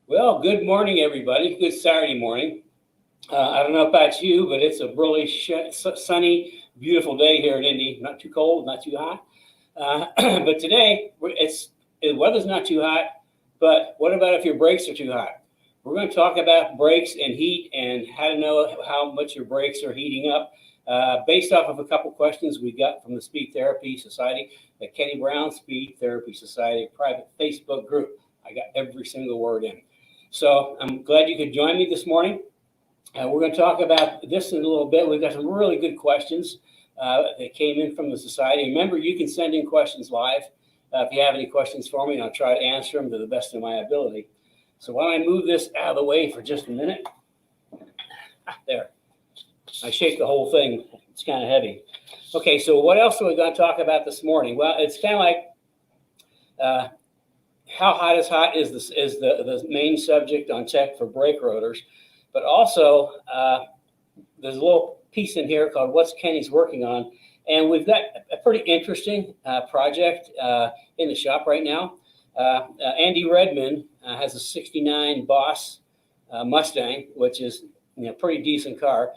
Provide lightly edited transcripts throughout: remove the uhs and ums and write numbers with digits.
Well, good morning, everybody. Good Saturday morning. I don't know about you, but it's a really sunny, beautiful day here in Indy. Not too cold, not too hot. But today, the weather's not too hot. But what about if your brakes are too hot? We're going to talk about brakes and heat and how to know how much your brakes are heating up, based off of a couple questions we got from the Speed Therapy Society, the Kenny Brown Speed Therapy Society private Facebook group. I got every single word in. So I'm glad you could join me this morning. We're going to talk about this in a little bit. We've got some really good questions that came in from the society. Remember, you can send in questions live if you have any questions for me, and I'll try to answer them to the best of my ability. So why don't I move this out of the way for just a minute? There. I shake the whole thing. It's kind of heavy. Okay, so what else are we going to talk about this morning? Well, it's kind of like how hot is hot is the main subject on tech for brake rotors, but also there's a little piece in here called What's Kenny's Working On, and we've got a pretty interesting project in the shop right now. Andy Redmond has a '69 Boss Mustang, which is pretty decent car,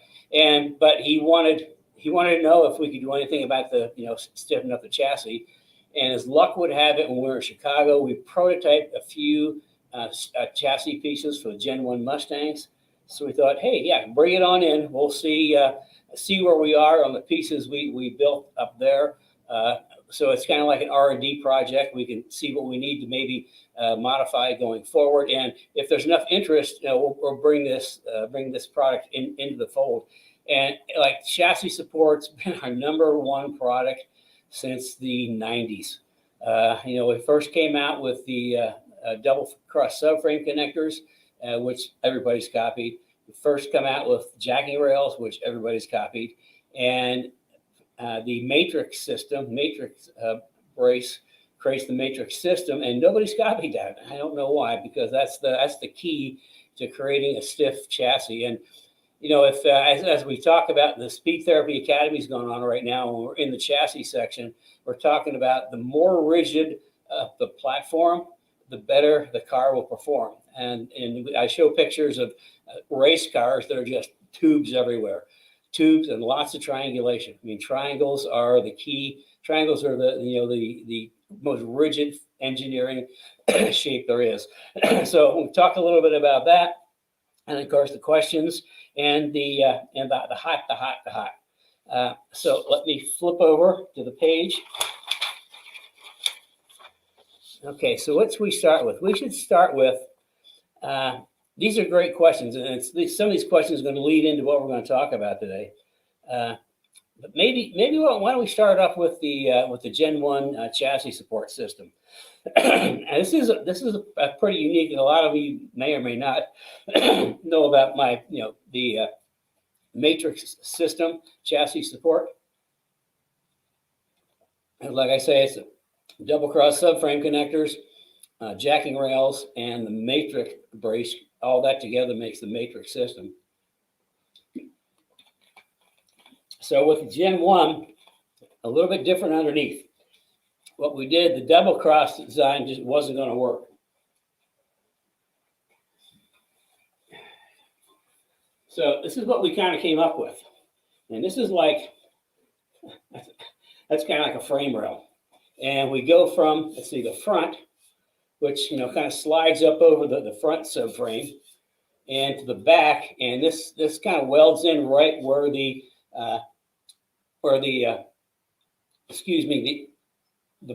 but he wanted to know if we could do anything about the stiffen up the chassis. And as luck would have it, when we were in Chicago, we prototyped a few chassis pieces for the Gen 1 Mustangs. So we thought, hey, yeah, bring it on in. We'll see where we are on the pieces we built up there. So it's kind of like an R&D project. We can see what we need to maybe modify going forward. And if there's enough interest, we'll bring this product into the fold. And like chassis support's been our #1 product since the 90s. We first came out with the double cross subframe connectors, which everybody's copied. We first come out with jacking rails, which everybody's copied. And the matrix system, brace creates the matrix system, and nobody's copied that. I don't know why, because that's the key to creating a stiff chassis. And if as we talk about the Speed Therapy Academy is going on right now, when we're in the chassis section, we're talking about the more rigid the platform, the better the car will perform. And I show pictures of race cars that are just tubes everywhere, tubes and lots of triangulation. I mean, triangles are the key. Triangles are the most rigid engineering shape there is. So we'll talk a little bit about that. And of course, the questions and the hot. So let me flip over to the page. Okay, so what should we start with? We should start with, these are great questions, and some of these questions are going to lead into what we're going to talk about today. But maybe why don't we start off with the Gen 1 chassis support system? And this is a pretty unique, and a lot of you may or may not know about the matrix system chassis support. And like I say, it's a double cross subframe connectors, jacking rails, and the matrix brace. All that together makes the matrix system. So with Gen 1, a little bit different underneath. What we did, the double cross design just wasn't going to work. So this is what we kind of came up with. And this is like, that's kind of like a frame rail. And we go from, let's see, the front, which, kind of slides up over the front subframe, and to the back. And this kind of welds in right where the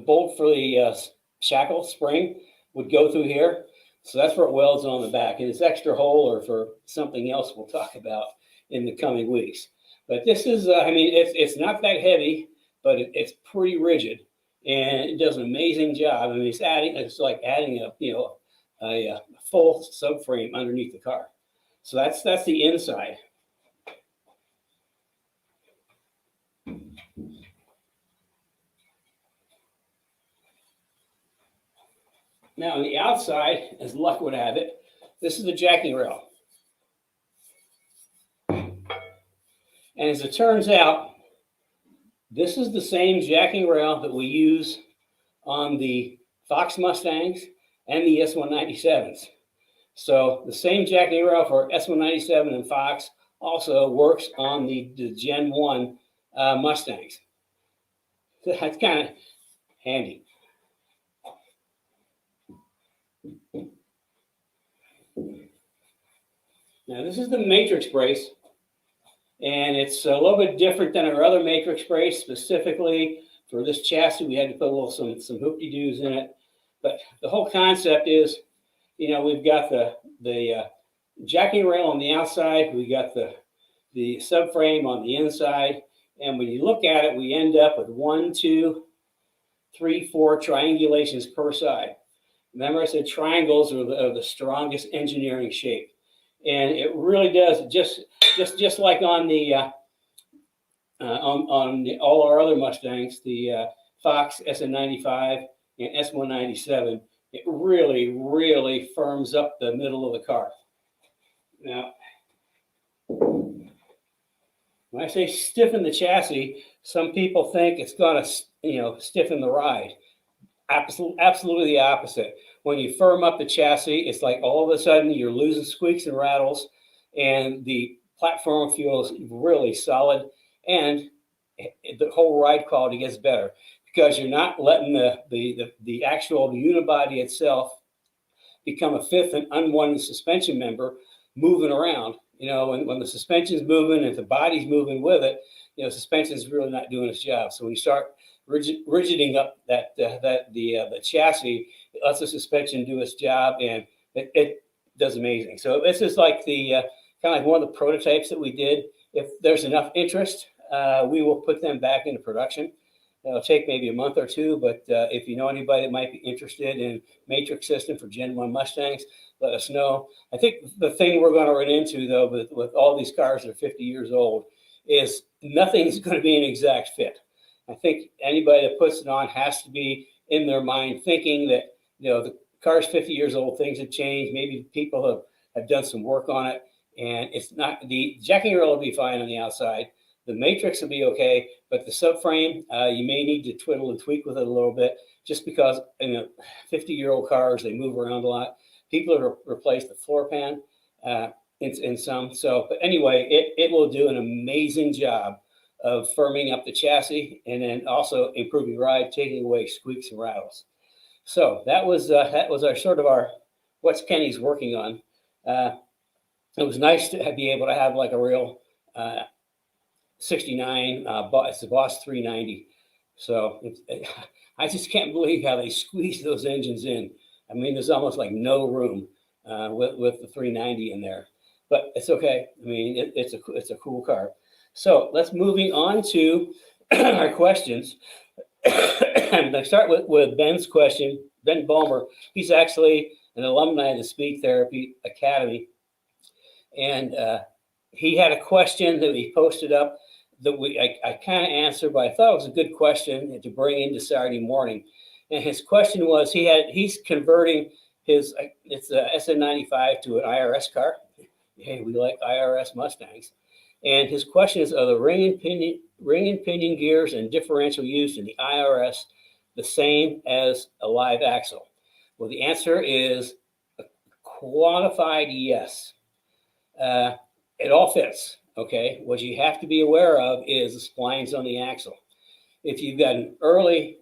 bolt for the shackle spring would go through here. So that's where it welds on the back. And it's extra hole or for something else we'll talk about in the coming weeks. But this is, it's not that heavy, but it's pretty rigid. And it does an amazing job. I mean, it's like adding a full subframe underneath the car. So that's the inside. Now on the outside, as luck would have it, this is the jacking rail. And as it turns out, this is the same jacking rail that we use on the Fox Mustangs and the S197s. So the same jacking rail for S197 and Fox also works on the Gen 1 Mustangs. So that's kind of handy. Now this is the matrix brace, and it's a little bit different than our other matrix brace. Specifically for this chassis, we had to put a little some hoop-de-doos in it. But the whole concept is, you know, we've got the jacking rail on the outside, we got the subframe on the inside, and when you look at it, we end up with 1, 2, 3, 4 triangulations per side. Remember, I said triangles are the strongest engineering shape, and it really does just like on the all our other Mustangs, the Fox SN95 and S197. It really firms up the middle of the car. Now, when I say stiffen the chassis, some people think it's going to, you know, stiffen the ride. Absolutely the opposite. When you firm up the chassis, it's like all of a sudden you're losing squeaks and rattles, and the platform feels really solid, and the whole ride quality gets better because you're not letting the actual unibody itself become a fifth and unwanted suspension member moving around. You know, when the suspension's moving, if the body's moving with it, you know, suspension's really not doing its job. So when you start rigiding up the chassis, it lets the suspension do its job, and it does amazing. So this is like the kind of like one of the prototypes that we did. If there's enough interest, we will put them back into production. It'll take maybe a month or two, but if you know anybody that might be interested in matrix system for Gen 1 Mustangs, let us know. I think the thing we're going to run into, though, with all these cars that are 50 years old, is nothing's going to be an exact fit. I think anybody that puts it on has to be in their mind thinking that, you know, the car's 50 years old, things have changed, maybe people have done some work on it, and it's not, the jacking rail will be fine on the outside. The matrix will be okay, but the subframe, you may need to twiddle and tweak with it a little bit, just because, you know, 50-year-old cars, they move around a lot. People have replaced the floor pan in some. So, but anyway, it will do an amazing job of firming up the chassis and then also improving ride, taking away squeaks and rattles. So that was our sort of our what's Kenny's working on. It was nice to be able to have like a real 69. It's the Boss 390. So I just can't believe how they squeezed those engines in. I mean, there's almost like no room with the 390 in there, but it's okay. I mean, it's a cool car. So let's moving on to our questions. I'm going to start with Ben's question. Ben Balmer, he's actually an alumni of the Speed Therapy Academy, and he had a question that he posted up that I kind of answered, but I thought it was a good question to bring into Saturday morning. And his question was, he's converting his, it's a SN95 to an IRS car. Hey, we like IRS Mustangs. And his question is, are the ring and pinion gears and differential used in the IRS the same as a live axle? Well, the answer is a qualified yes. It all fits, okay? What you have to be aware of is the splines on the axle. If you've got an early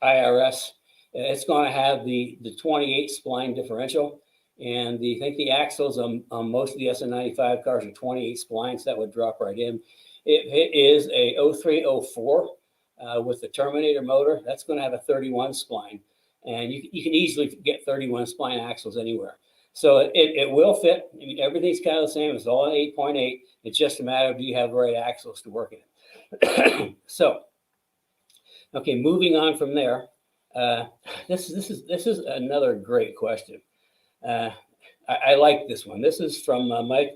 IRS, it's going to have the 28 spline differential. And I think the axles on most of the SN95 cars are 28 splines. That would drop right in. It is a 0304 with the Terminator motor. That's going to have a 31 spline. And you can easily get 31 spline axles anywhere. So it will fit. I mean, everything's kind of the same. It's all an 8.8. It's just a matter of, do you have the right axles to work in it? So, okay, moving on from there. This is another great question. I like this one. This is from Mike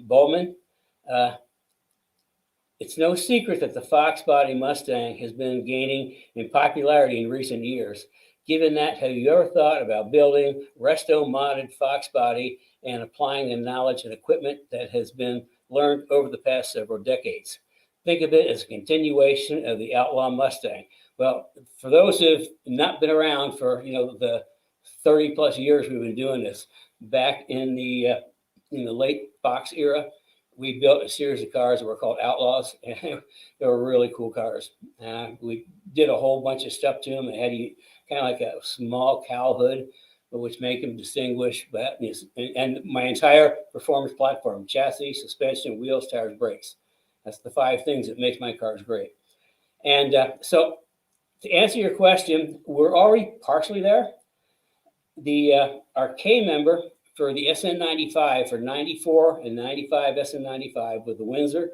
Bowman. It's no secret that the Fox body Mustang has been gaining in popularity in recent years. Given that, have you ever thought about building resto-modded Fox body and applying the knowledge and equipment that has been learned over the past several decades? Think of it as a continuation of the Outlaw Mustang. Well, for those who have not been around for, you know, the 30 plus years we've been doing this. Back in the late Fox era, we built a series of cars that were called Outlaws, and they were really cool cars. We did a whole bunch of stuff to them. It had kind of like a small cowl hood, which make them distinguished. And my entire performance platform: chassis, suspension, wheels, tires, brakes. That's the 5 things that makes my cars great. And so, to answer your question, we're already partially there. Our K member for the SN95 for 94 and 95 SN95 with the Windsor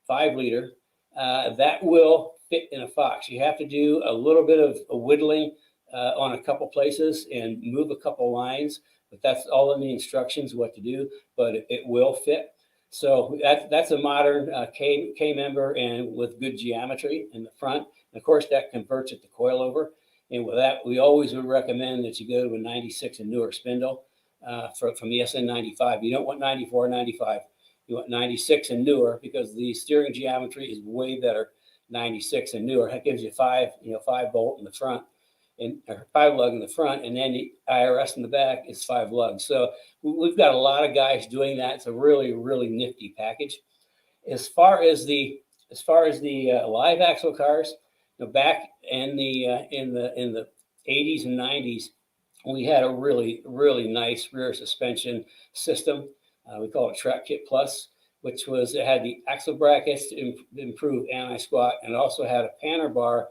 5-liter, that will fit in a Fox. You have to do a little bit of whittling on a couple places and move a couple lines, but that's all in the instructions what to do, but it will fit. So that's a modern K member, and with good geometry in the front. And of course, that converts it to coilover. And with that, we always would recommend that you go to a 96 and newer spindle from the SN95. You don't want 94 or 95. You want 96 and newer, because the steering geometry is way better 96 and newer. That gives you 5 bolt in the front, or 5 lug in the front, and then the IRS in the back is 5 lugs. So we've got a lot of guys doing that. It's a really, really nifty package. As far as the live axle cars, back in the 80s and 90s, we had a really, really nice rear suspension system. We call it Track Kit Plus, which it had the axle brackets to improve anti-squat, and also had a panner bar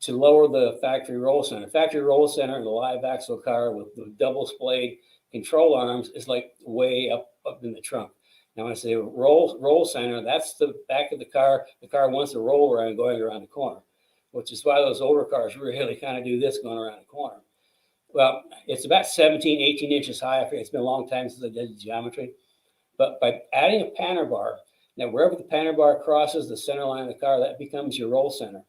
to lower the factory roll center. Factory roll center in the live axle car with the double splayed control arms is like way up in the trunk. Now, when I say roll center, that's the back of the car. The car wants to roll around going around the corner, which is why those older cars really kind of do this going around the corner. Well, it's about 17, 18 inches high. It's been a long time since I did the geometry. But by adding a panner bar, now wherever the panner bar crosses the center line of the car, that becomes your roll center.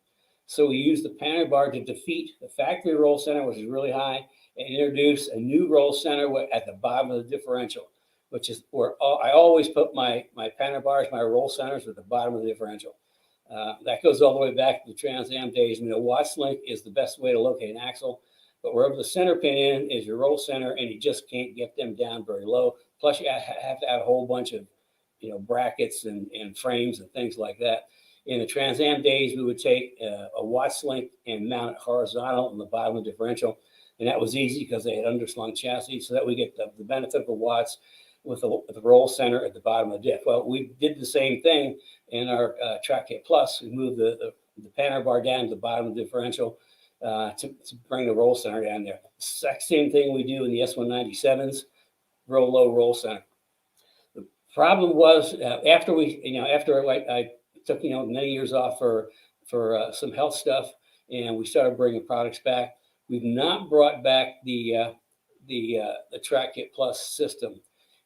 So we use the panner bar to defeat the factory roll center, which is really high, and introduce a new roll center at the bottom of the differential, which is where I always put my panner bars, my roll centers at the bottom of the differential. That goes all the way back to the Trans Am days. Watts link is the best way to locate an axle, but wherever the center pin is your roll center, and you just can't get them down very low. Plus, you have to add a whole bunch of brackets and frames and things like that. In the Trans Am days, we would take a Watts link and mount it horizontal in the bottom of the differential. And that was easy because they had underslung chassis, so that we get the benefit of the Watts with the roll center at the bottom of the diff. Well, we did the same thing in our Track Kit Plus. We moved the panner bar down to the bottom of the differential to bring the roll center down there. Exact same thing we do in the S197s, real low roll center. The problem was after I took many years off for some health stuff, and we started bringing products back. We've not brought back the Track Kit Plus system,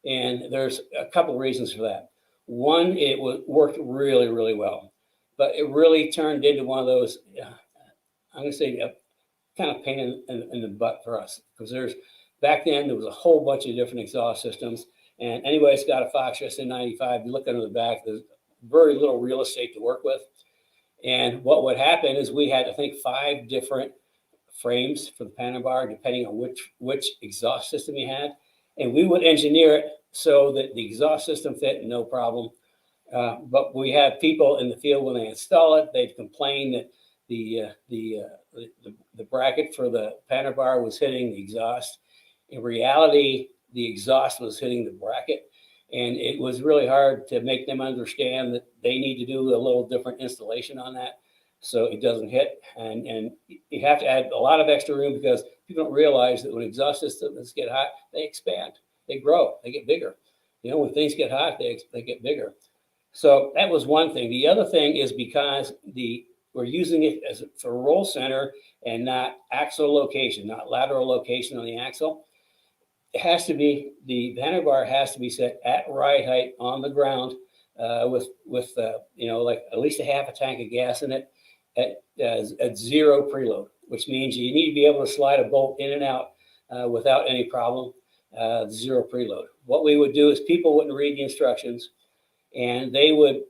and there's a couple of reasons for that. One, it worked really, really well, but it really turned into one of those, I'm going to say, kind of pain in the butt for us, because back then there was a whole bunch of different exhaust systems, and anybody that's got a Fox SN95, you look under the back, there's very little real estate to work with. And what would happen is we had, I think, 5 different frames for the panner bar, depending on which exhaust system you had. And we would engineer it so that the exhaust system fit, no problem. But we have people in the field, when they install it, they'd complain that the bracket for the panner bar was hitting the exhaust. In reality, the exhaust was hitting the bracket. And it was really hard to make them understand that they need to do a little different installation on that so it doesn't hit. And you have to add a lot of extra room, because people don't realize that when exhaust systems get hot, they expand, they grow, they get bigger. When things get hot, they get bigger. So that was one thing. The other thing is because we're using it for roll center and not axle location, not lateral location on the axle. It has to be, the panner bar has to be set at ride height on the ground with like at least a half a tank of gas in it at 0 preload, which means you need to be able to slide a bolt in and out without any problem, 0 preload. What we would do is people wouldn't read the instructions, and they would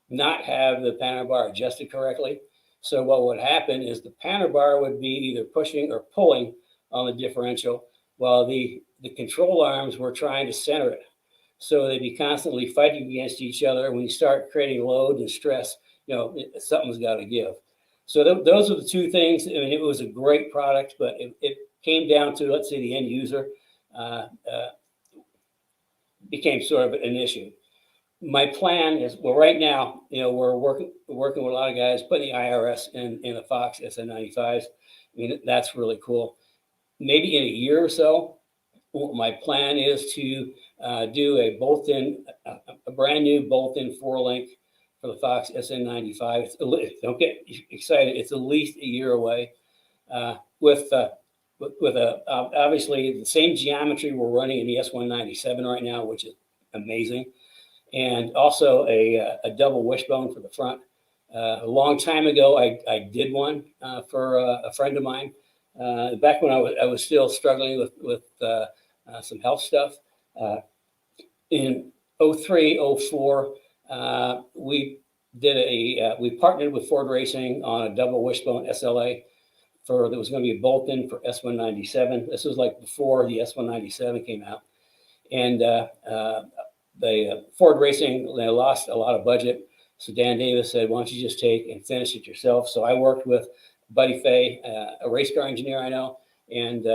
not have the panner bar adjusted correctly. So what would happen is the panner bar would be either pushing or pulling on the differential, Well, the control arms were trying to center it. So they'd be constantly fighting against each other. When you start creating load and stress, something's got to give. So those are the two things. I mean, it was a great product, but it came down to, let's say, the end user became sort of an issue. My plan is, well, right now, we're working with a lot of guys putting the IRS in the Fox SN95s. I mean, that's really cool. Maybe in a year or so, my plan is to do a a brand new bolt-in 4-link for the Fox SN95. Don't get excited. It's at least a year away. With obviously the same geometry we're running in the S197 right now, which is amazing, and also a double wishbone for the front. A long time ago, I did one for a friend of mine back when I was still struggling with some health stuff. In 03, 04, we partnered with Ford Racing on a double wishbone SLA that was going to be a bolt-in for S197. This was like before the S197 came out. And the Ford Racing, they lost a lot of budget. So Dan Davis said, why don't you just take and finish it yourself? So I worked with Buddy Fay, a race car engineer I know, and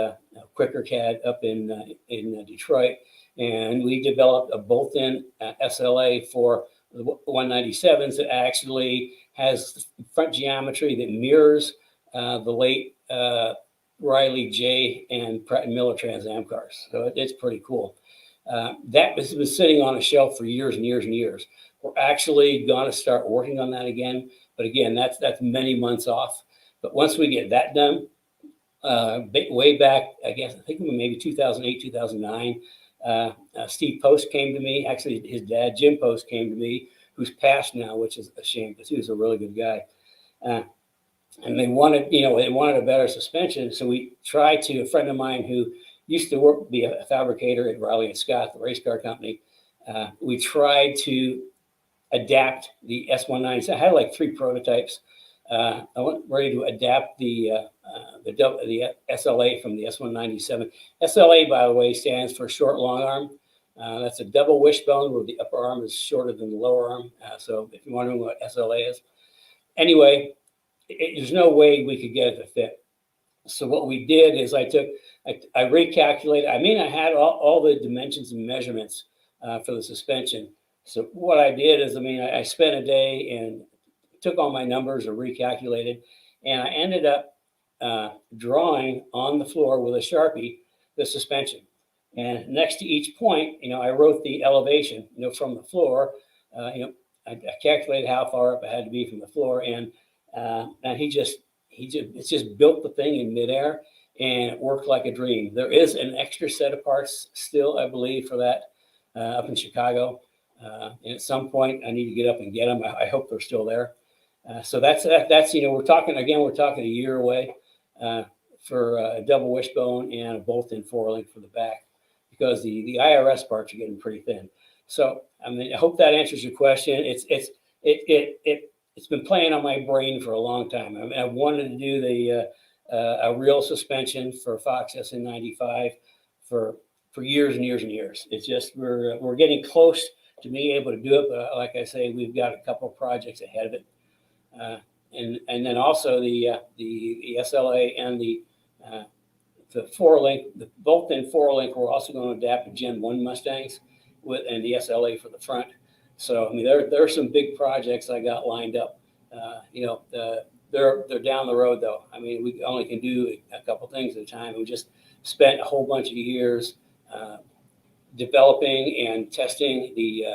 Quicker CAD up in Detroit. And we developed a bolt-in SLA for the 197s that actually has front geometry that mirrors the late Riley J and Pratt & Miller Trans Am cars. So it's pretty cool. That has been sitting on a shelf for years and years and years. We're actually going to start working on that again. But again, that's many months off. But once we get that done, way back, I think maybe 2008, 2009, Steve Post came to me. Actually, his dad, Jim Post, came to me, who's passed now, which is a shame because he was a really good guy. And they wanted a better suspension. So we tried to, a friend of mine who used to be a fabricator at Riley and Scott, the race car company. We tried to adapt the S197. I had like 3 prototypes. I went ready to adapt the SLA from the S197. SLA, by the way, stands for short long arm. That's a double wishbone where the upper arm is shorter than the lower arm. So if you're wondering what SLA is. Anyway, there's no way we could get it to fit. So what we did is I recalculated. I mean, I had all the dimensions and measurements for the suspension. So what I did is, I spent a day and took all my numbers or recalculated, and I ended up drawing on the floor with a Sharpie the suspension. And next to each point, I wrote the elevation, from the floor. I calculated how far up I had to be from the floor, and it's just built the thing in midair, and it worked like a dream. There is an extra set of parts still, I believe, for that up in Chicago. And at some point, I need to get up and get them. I hope they're still there. So that's we're talking a year away for a double wishbone and a bolt-in 4-link for the back, because the IRS parts are getting pretty thin. So I hope that answers your question. It's been playing on my brain for a long time. I wanted to do a real suspension for Fox SN95 for years and years and years. It's just we're getting close to being able to do it, but like I say, we've got a couple of projects ahead of it. And then also the SLA and the 4-link, the bolt-in 4-link, we're also going to adapt to Gen 1 Mustangs and the SLA for the front. So there are some big projects I got lined up. They're down the road though. We only can do a couple things at a time. We just spent a whole bunch of years developing and testing the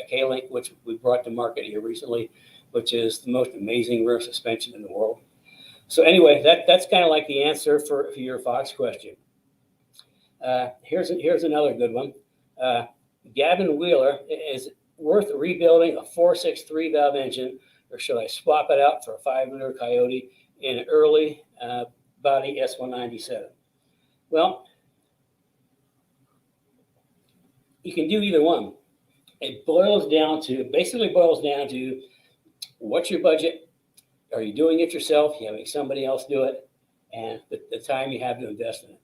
K-Link, which we brought to market here recently, which is the most amazing rear suspension in the world. So anyway, that's kind of like the answer for your Fox question. Here's another good one. Gavin Wheeler, is worth rebuilding a 4.63 valve engine, or should I swap it out for a 5-liter Coyote in an early body S197? Well, you can do either one. It basically boils down to what's your budget? Are you doing it yourself? You having somebody else do it? And the time you have to invest in it.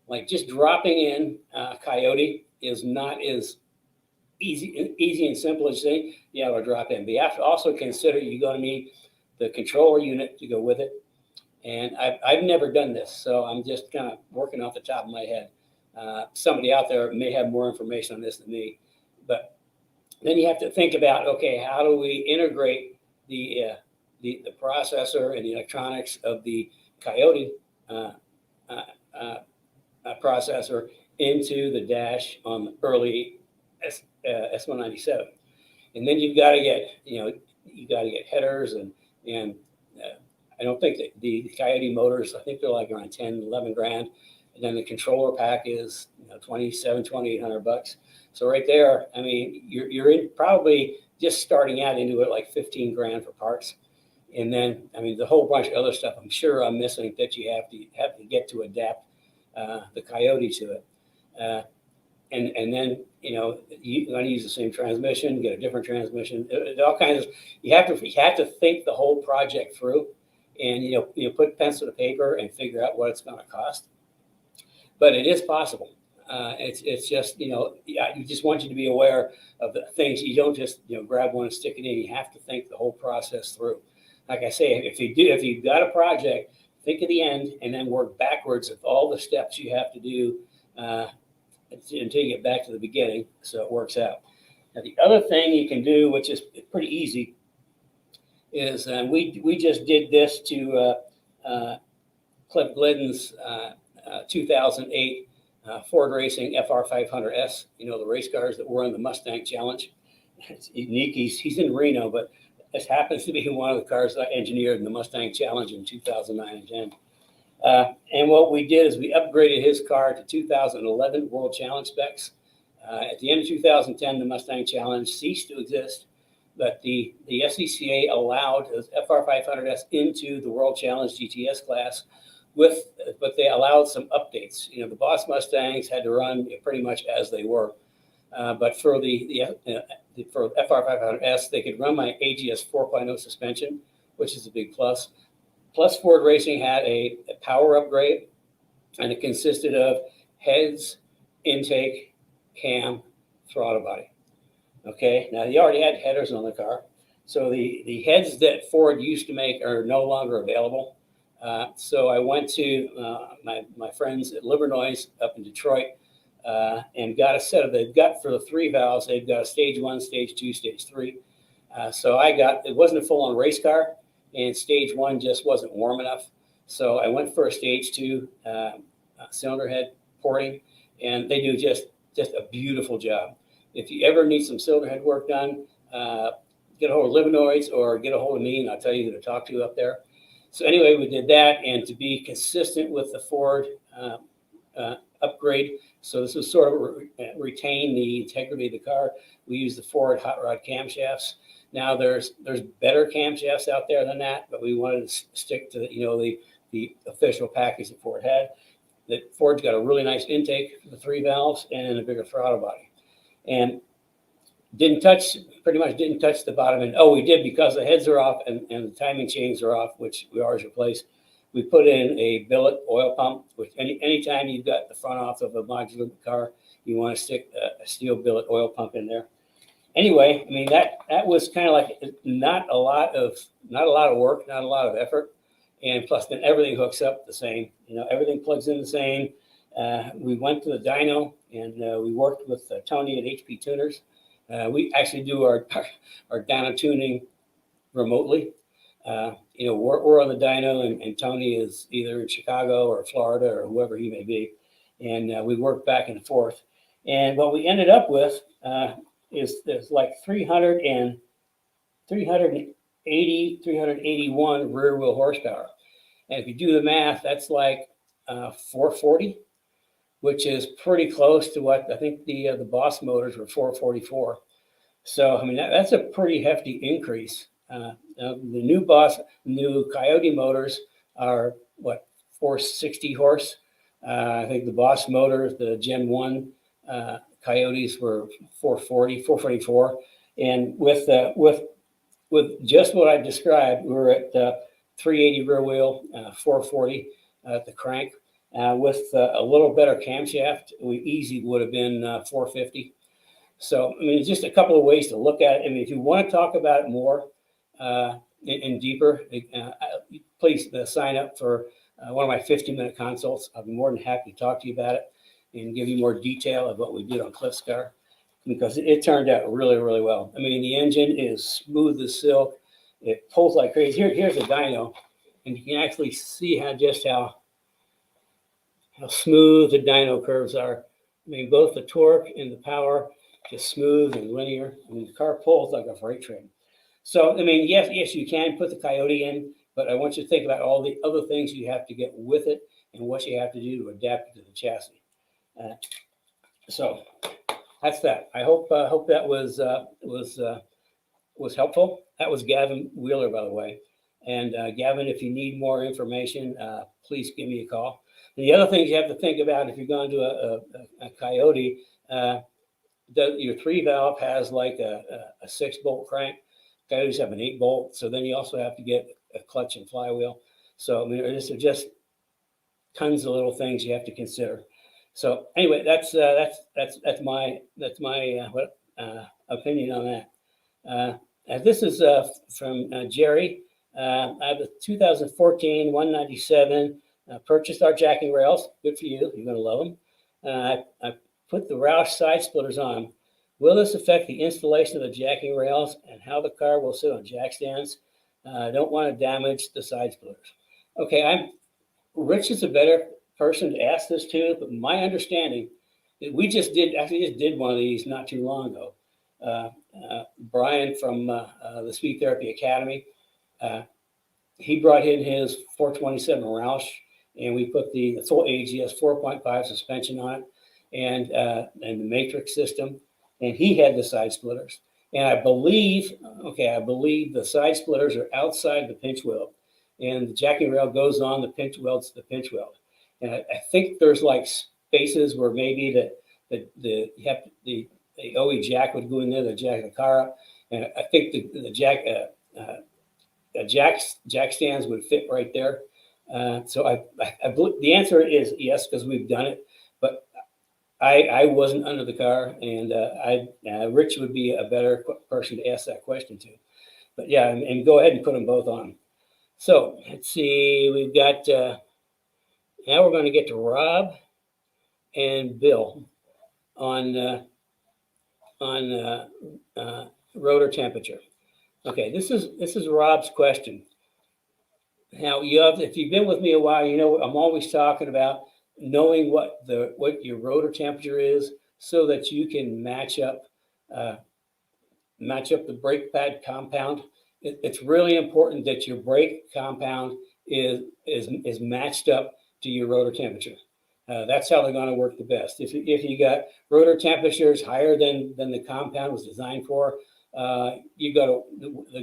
like just dropping in Coyote is not as easy and simple as saying, yeah, we'll drop in. But you have to also consider you're going to need the controller unit to go with it. And I've never done this, so I'm just kind of working off the top of my head. Somebody out there may have more information on this than me. But then you have to think about, okay, how do we integrate the processor and the electronics of the Coyote processor into the dash on the early S197, and then you've got to get headers and I don't think that the Coyote motors, I think they're like around 10, 11 grand, and then the controller pack is $2,800. So right there, I mean, you're in probably just starting out into it like 15 grand for parts. And then, I mean, the whole bunch of other stuff I'm sure I'm missing that you have to get to adapt the Coyote to it. And then, you're going to use the same transmission, get a different transmission, all kinds of, you have to think the whole project through and, put pencil to paper and figure out what it's going to cost. But it is possible. It's just, you just want you to be aware of the things. You don't just, grab one and stick it in. You have to think the whole process through. Like I say, if you've got a project, think of the end and then work backwards of all the steps you have to do until you get back to the beginning, so it works out. Now, the other thing you can do, which is pretty easy, is we just did this to Cliff Glidden's 2008 Ford Racing FR500S, the race cars that were in the Mustang Challenge. It's unique. He's in Reno, but this happens to be one of the cars that I engineered in the Mustang Challenge in 2009 and 10. And what we did is we upgraded his car to 2011 World Challenge specs. At the end of 2010, the Mustang Challenge ceased to exist, but the SCCA allowed the FR500S into the World Challenge GTS class, but they allowed some updates. The Boss Mustangs had to run pretty much as they were, but for for FR500S, they could run my AGS 4.0 suspension, which is a big plus. Plus, Ford Racing had a power upgrade, and it consisted of heads, intake, cam, throttle body. Okay, now they already had headers on the car, so the heads that Ford used to make are no longer available. So I went to my friends at Livernois up in Detroit and got a set of, they've got for the 3 valves, they've got a stage 1, stage 2, stage 3. So it wasn't a full-on race car, and stage 1 just wasn't warm enough. So I went for a stage 2 cylinder head porting, and they do just a beautiful job. If you ever need some cylinder head work done, get a hold of Livernois or get a hold of me, and I'll tell you who to talk to up there. So anyway, we did that, and to be consistent with the Ford upgrade, so this was sort of retain the integrity of the car, we used the Ford hot rod camshafts. Now there's better camshafts out there than that, but we wanted to stick to the official package that Ford had. That Ford's got a really nice intake for the 3 valves and a bigger throttle body, and pretty much didn't touch the bottom end. Oh, we did, because the heads are off and the timing chains are off, which we always replace. We put in a billet oil pump, which anytime you've got the front off of a modular car, you want to stick a steel billet oil pump in there. Anyway, I mean, that was kind of like not a lot of work, not a lot of effort. And plus then everything hooks up the same, everything plugs in the same. We went to the dyno and we worked with Tony at HP Tuners. We actually do our dyno tuning remotely. We're on the dyno, and Tony is either in Chicago or Florida or whoever he may be. And we work back and forth. And what we ended up with is there's like 381 rear wheel horsepower. And if you do the math, that's like 440, which is pretty close to what I think the Boss motors were 444. So, I mean, that's a pretty hefty increase. The new Coyote motors are, 460 horse. I think the Boss motors, the Gen 1 Coyotes were 440, 444. And with just what I described, we were at 380 rear wheel, 440 at the crank. With a little better camshaft, we easy would have been 450. So, I mean, it's just a couple of ways to look at it. I mean, if you want to talk about it more and deeper, please sign up for one of my 15-minute consults. I'll be more than happy to talk to you about it and give you more detail of what we did on Cliff's car, because it turned out really, really well. I mean, the engine is smooth as silk. It pulls like crazy. Here's a dyno, and you can actually see how smooth the dyno curves are. I mean, both the torque and the power, just smooth and linear. I mean, the car pulls like a freight train. So, I mean, yes, you can put the Coyote in, but I want you to think about all the other things you have to get with it and what you have to do to adapt it to the chassis. So that's that. I hope that was helpful. That was Gavin Wheeler, by the way. And Gavin, if you need more information, please give me a call. And the other things you have to think about if you're going to a Coyote, your 3-valve has like a 6-bolt crank. Coyotes have an 8-bolt. So then you also have to get a clutch and flywheel. So I mean, there's just tons of little things you have to consider. So anyway, that's my opinion on that. This is from Jerry. I have a 2014 197. Purchased our jacking rails. Good for you. You're going to love them. I put the Roush side splitters on. Will this affect the installation of the jacking rails and how the car will sit on jack stands? I don't want to damage the side splitters. Okay, Rich is a better person to ask this to, but my understanding, we just did one of these not too long ago. Brian from the Speed Therapy Academy, he brought in his 427 Roush, and we put the full AGS 4.5 suspension on it, and the matrix system, and he had the side splitters. And I believe the side splitters are outside the pinch weld, and the jacking rail goes on the pinch weld to the pinch weld. And I think there's like spaces where maybe the OE jack would go in there to jack the car up, and I think the jack stands would fit right there. So I believe the answer is yes, because we've done it, but I wasn't under the car, and Rich would be a better person to ask that question to. But yeah, and go ahead and put them both on. So let's see, we've got, now we're going to get to Rob and Bill on rotor temperature. Okay, this is Rob's question. Now, if you've been with me a while, you know I'm always talking about knowing what your rotor temperature is, so that you can match up the brake pad compound. It's really important that your brake compound is matched up to your rotor temperature. That's how they're going to work the best. If you got rotor temperatures higher than the compound was designed for, the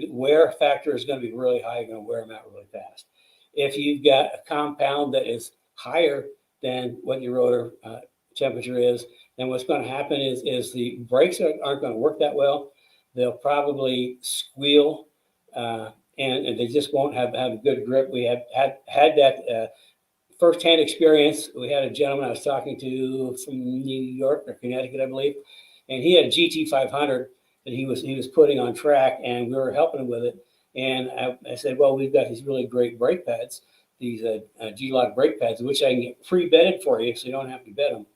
wear factor is going to be really high. You're going to wear them out really fast. If you've got a compound that is higher than what your rotor temperature is, then what's going to happen is the brakes aren't going to work that well. They'll probably squeal, and they just won't have a good grip. We have had that firsthand experience. We had a gentleman I was talking to from New York or Connecticut, I believe, and he had a GT 500 that he was putting on track, and we were helping him with it. And I said, well, we've got these really great brake pads, these G-Lock brake pads, which I can get pre-bedded for you, so you don't have to bed them.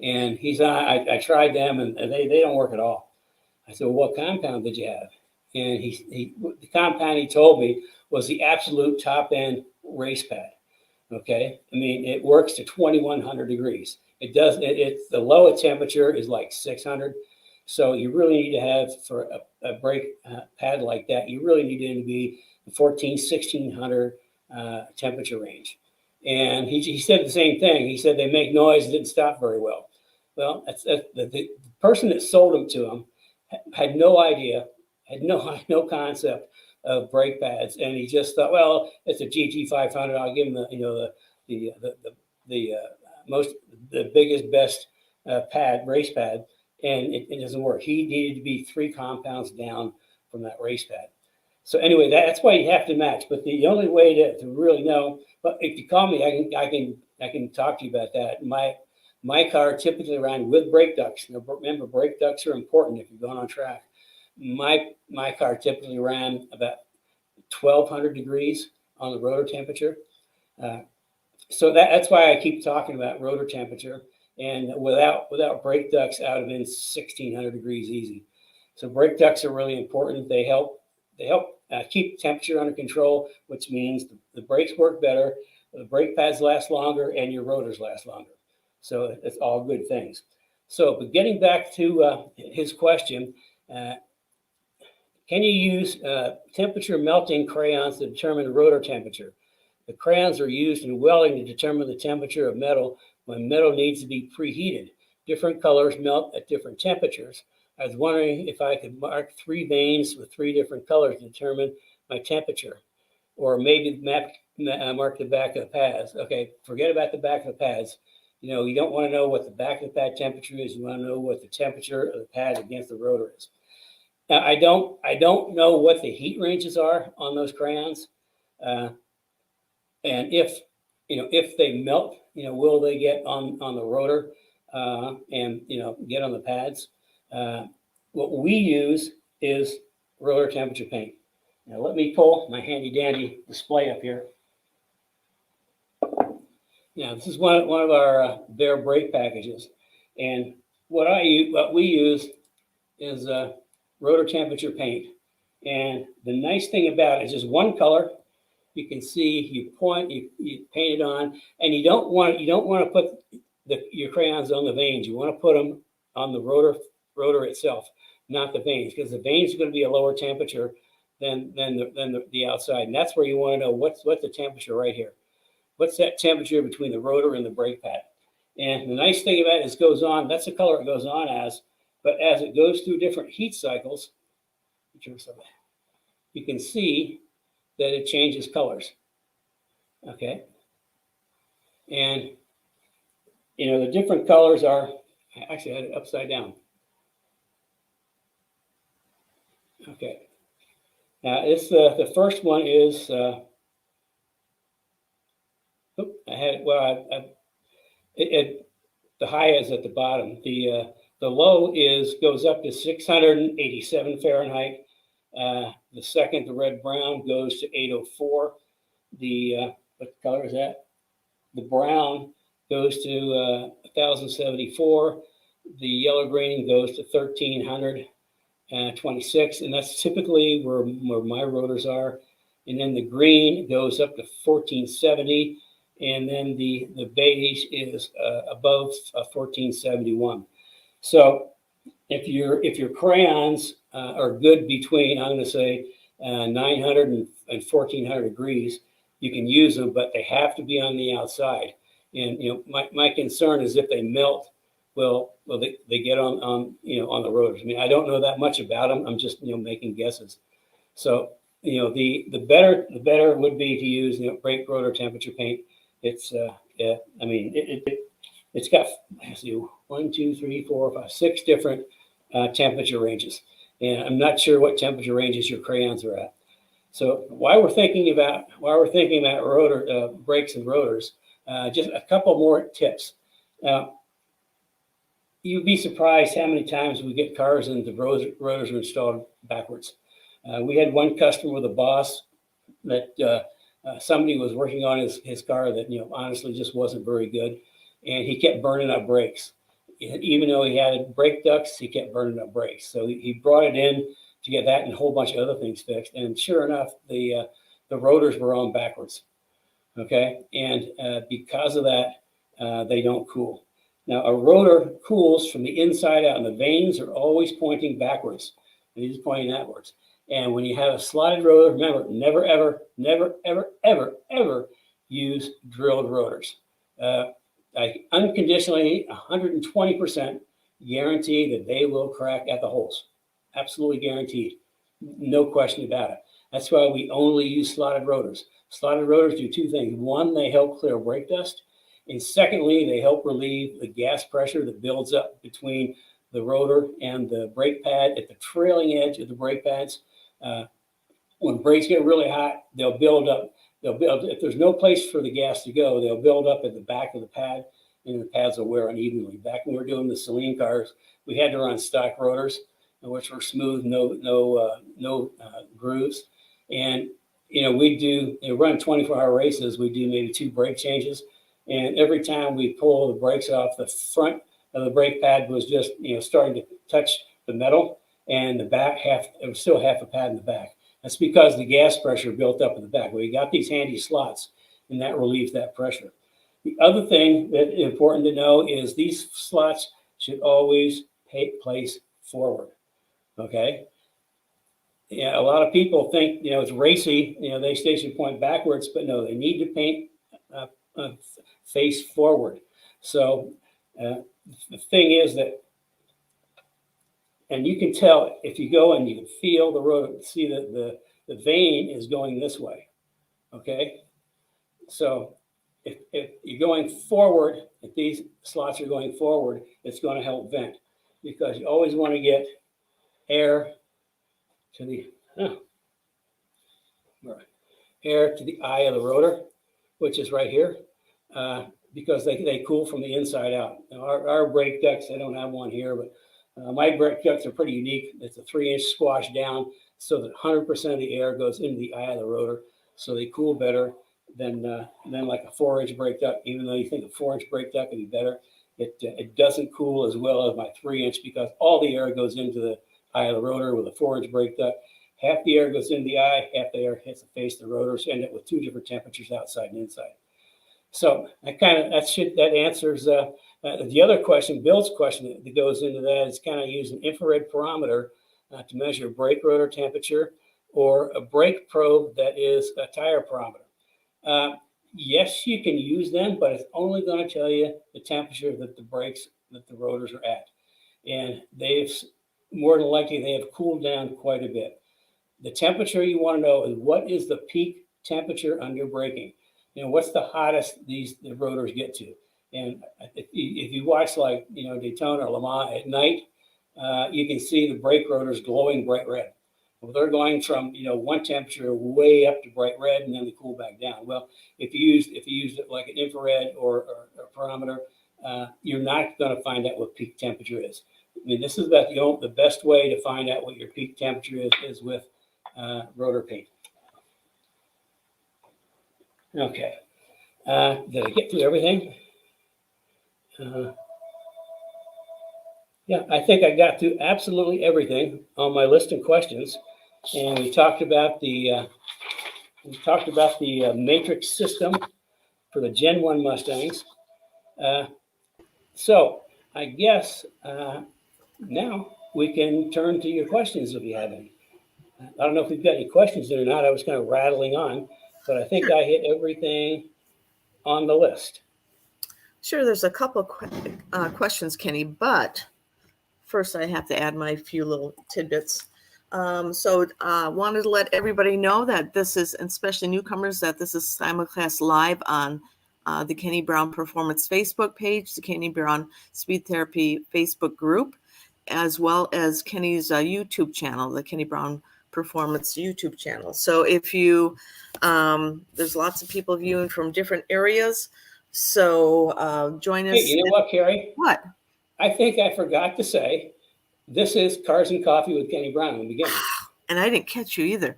And he said, I tried them, and they don't work at all. I said, well, what compound did you have? And the compound he told me was the absolute top-end race pad. Okay, I mean, it works to 2,100 degrees. It's the lowest temperature is like 600. So you really need to have, for a brake pad like that, you really need it to be the 1,1600 temperature range. And he said the same thing. He said they make noise, it didn't stop very well. Well, the person that sold them to him had no idea, had no concept of brake pads, and he just thought, well, it's a GT 500. I'll give him the biggest, best race pad, and it doesn't work. He needed to be 3 compounds down from that race pad. So anyway, that's why you have to match. But the only way to really know, but if you call me, I can talk to you about that. My car typically ran with brake ducts. Now, remember, brake ducts are important if you're going on track. My car typically ran about 1,200 degrees on the rotor temperature. So that's why I keep talking about rotor temperature. And without brake ducts, I would have been 1,600 degrees easy. So brake ducts are really important. They help keep temperature under control, which means the brakes work better, the brake pads last longer, and your rotors last longer. So it's all good things. So, but getting back to his question, can you use temperature melting crayons to determine rotor temperature? The crayons are used in welding to determine the temperature of metal when metal needs to be preheated. Different colors melt at different temperatures. I was wondering if I could mark 3 veins with 3 different colors to determine my temperature, or maybe mark the back of the pads. Okay, forget about the back of the pads. You know, you don't want to know what the back of the pad temperature is. You want to know what the temperature of the pad against the rotor is. Now, I don't know what the heat ranges are on those crayons, and if they melt, will they get on the rotor and get on the pads? What we use is rotor temperature paint. Now let me pull my handy dandy display up here. Now this is one of our bare brake packages, and what we use is rotor temperature paint. And the nice thing about it is just one color. You can see you paint it on, and you don't want to put your crayons on the vanes. You want to put them on the rotor itself, not the vanes, because the vanes are going to be a lower temperature than the outside, and that's where you want to know what's the temperature right here. What's that temperature between the rotor and the brake pad? And the nice thing about it is it goes on. That's the color it goes on as, but as it goes through different heat cycles, you can see that it changes colors. Okay, and the different colors are actually I had it upside down. Okay, now it's the first one is the high is at the bottom. The low goes up to 687 Fahrenheit. The second, the red brown, goes to 804. What color is that? The brown goes to 1074. The yellow green goes to 1326, and that's typically where my rotors are. And then the green goes up to 1470, and then the beige is above 1471. So if your crayons are good between, I'm going to say 900 and 1400 degrees, you can use them, but they have to be on the outside. And my concern is if they melt, they get on the rotors. I mean, I don't know that much about them. I'm just making guesses. So the better would be to use brake rotor temperature paint. It's it's got 1, 2, 3, 4, 5, 6 different temperature ranges, and I'm not sure what temperature ranges your crayons are at. So while we're thinking about rotor brakes and rotors, just a couple more tips. You'd be surprised how many times we get cars and the rotors are installed backwards. We had one customer with a boss that somebody was working on his car that honestly just wasn't very good, and he kept burning up brakes. Even though he had brake ducts, he kept burning up brakes. So he brought it in to get that and a whole bunch of other things fixed. And sure enough, the rotors were on backwards. Okay, and because of that, they don't cool. Now a rotor cools from the inside out, and the vanes are always pointing backwards. And he's pointing outwards. And when you have a slotted rotor, remember, never, ever, never, ever, ever, ever use drilled rotors. I unconditionally, 120% guarantee that they will crack at the holes. Absolutely guaranteed. No question about it. That's why we only use slotted rotors. Slotted rotors do 2 things. One, they help clear brake dust. And secondly, they help relieve the gas pressure that builds up between the rotor and the brake pad at the trailing edge of the brake pads. When brakes get really hot, they'll build up they'll build, if there's no place for the gas to go, they'll build up at the back of the pad, and the pads will wear unevenly. Back when we were doing the Celine cars, we had to run stock rotors, which were smooth, no grooves. And we run 24-hour races. We do maybe 2 brake changes, and every time we pull the brakes off, the front of the brake pad was just starting to touch the metal, and the back half, it was still half a pad in the back. That's because the gas pressure built up in the back. We got these handy slots, and that relieves that pressure. The other thing that is important to know is these slots should always place forward. Okay. Yeah, a lot of people think it's racy. They should point backwards, but no, they need to paint face forward. So the thing is that, and you can tell if you go and you can feel the rotor, see that the vane is going this way. Okay, so if you're going forward, if these slots are going forward, it's going to help vent, because you always want to get air to the eye of the rotor, which is right here, because they cool from the inside out. Now our brake ducts, I don't have one here, but my brake ducts are pretty unique. It's a 3-inch squash down, so that 100% of the air goes into the eye of the rotor, so they cool better than like a 4-inch brake duct. Even though you think a 4-inch brake duct would be better, it doesn't cool as well as my 3-inch, because all the air goes into the eye of the rotor. With a 4-inch brake duct, half the air goes into the eye, half the air hits the face of the rotor, so you end up with 2 different temperatures, outside and inside. So that answers the other question, Bill's question that goes into that is kind of use an infrared barometer to measure brake rotor temperature, or a brake probe that is a tire barometer. Yes, you can use them, but it's only going to tell you the temperature that the rotors are at. And more than likely, they have cooled down quite a bit. The temperature you want to know is, what is the peak temperature under braking? What's the hottest the rotors get to? And if you watch Daytona or Le Mans at night, you can see the brake rotors glowing bright red. Well, they're going from one temperature way up to bright red, and then they cool back down. Well, if you used it like an infrared or a barometer, you're not going to find out what peak temperature is. I mean, this is the best way to find out what your peak temperature is with rotor paint. Okay, did I get through everything? Yeah, I think I got through absolutely everything on my list of questions, and we talked about the matrix system for the Gen 1 Mustangs. So I guess now we can turn to your questions if you have any. I don't know if we've got any questions in or not. I was kind of rattling on, but I think I hit everything on the list. Sure, there's a couple of questions, Kenny, but first I have to add my few little tidbits. So wanted to let everybody know that this is, especially newcomers, that this is simulcast live on the Kenny Brown Performance Facebook page, the Kenny Brown Speed Therapy Facebook group, as well as Kenny's YouTube channel, the Kenny Brown Performance YouTube channel. So if you, there's lots of people viewing from different areas. So join us. Hey, you know what, Carrie? What? I think I forgot to say, this is Cars and Coffee with Kenny Brown in the beginning. And I didn't catch you either.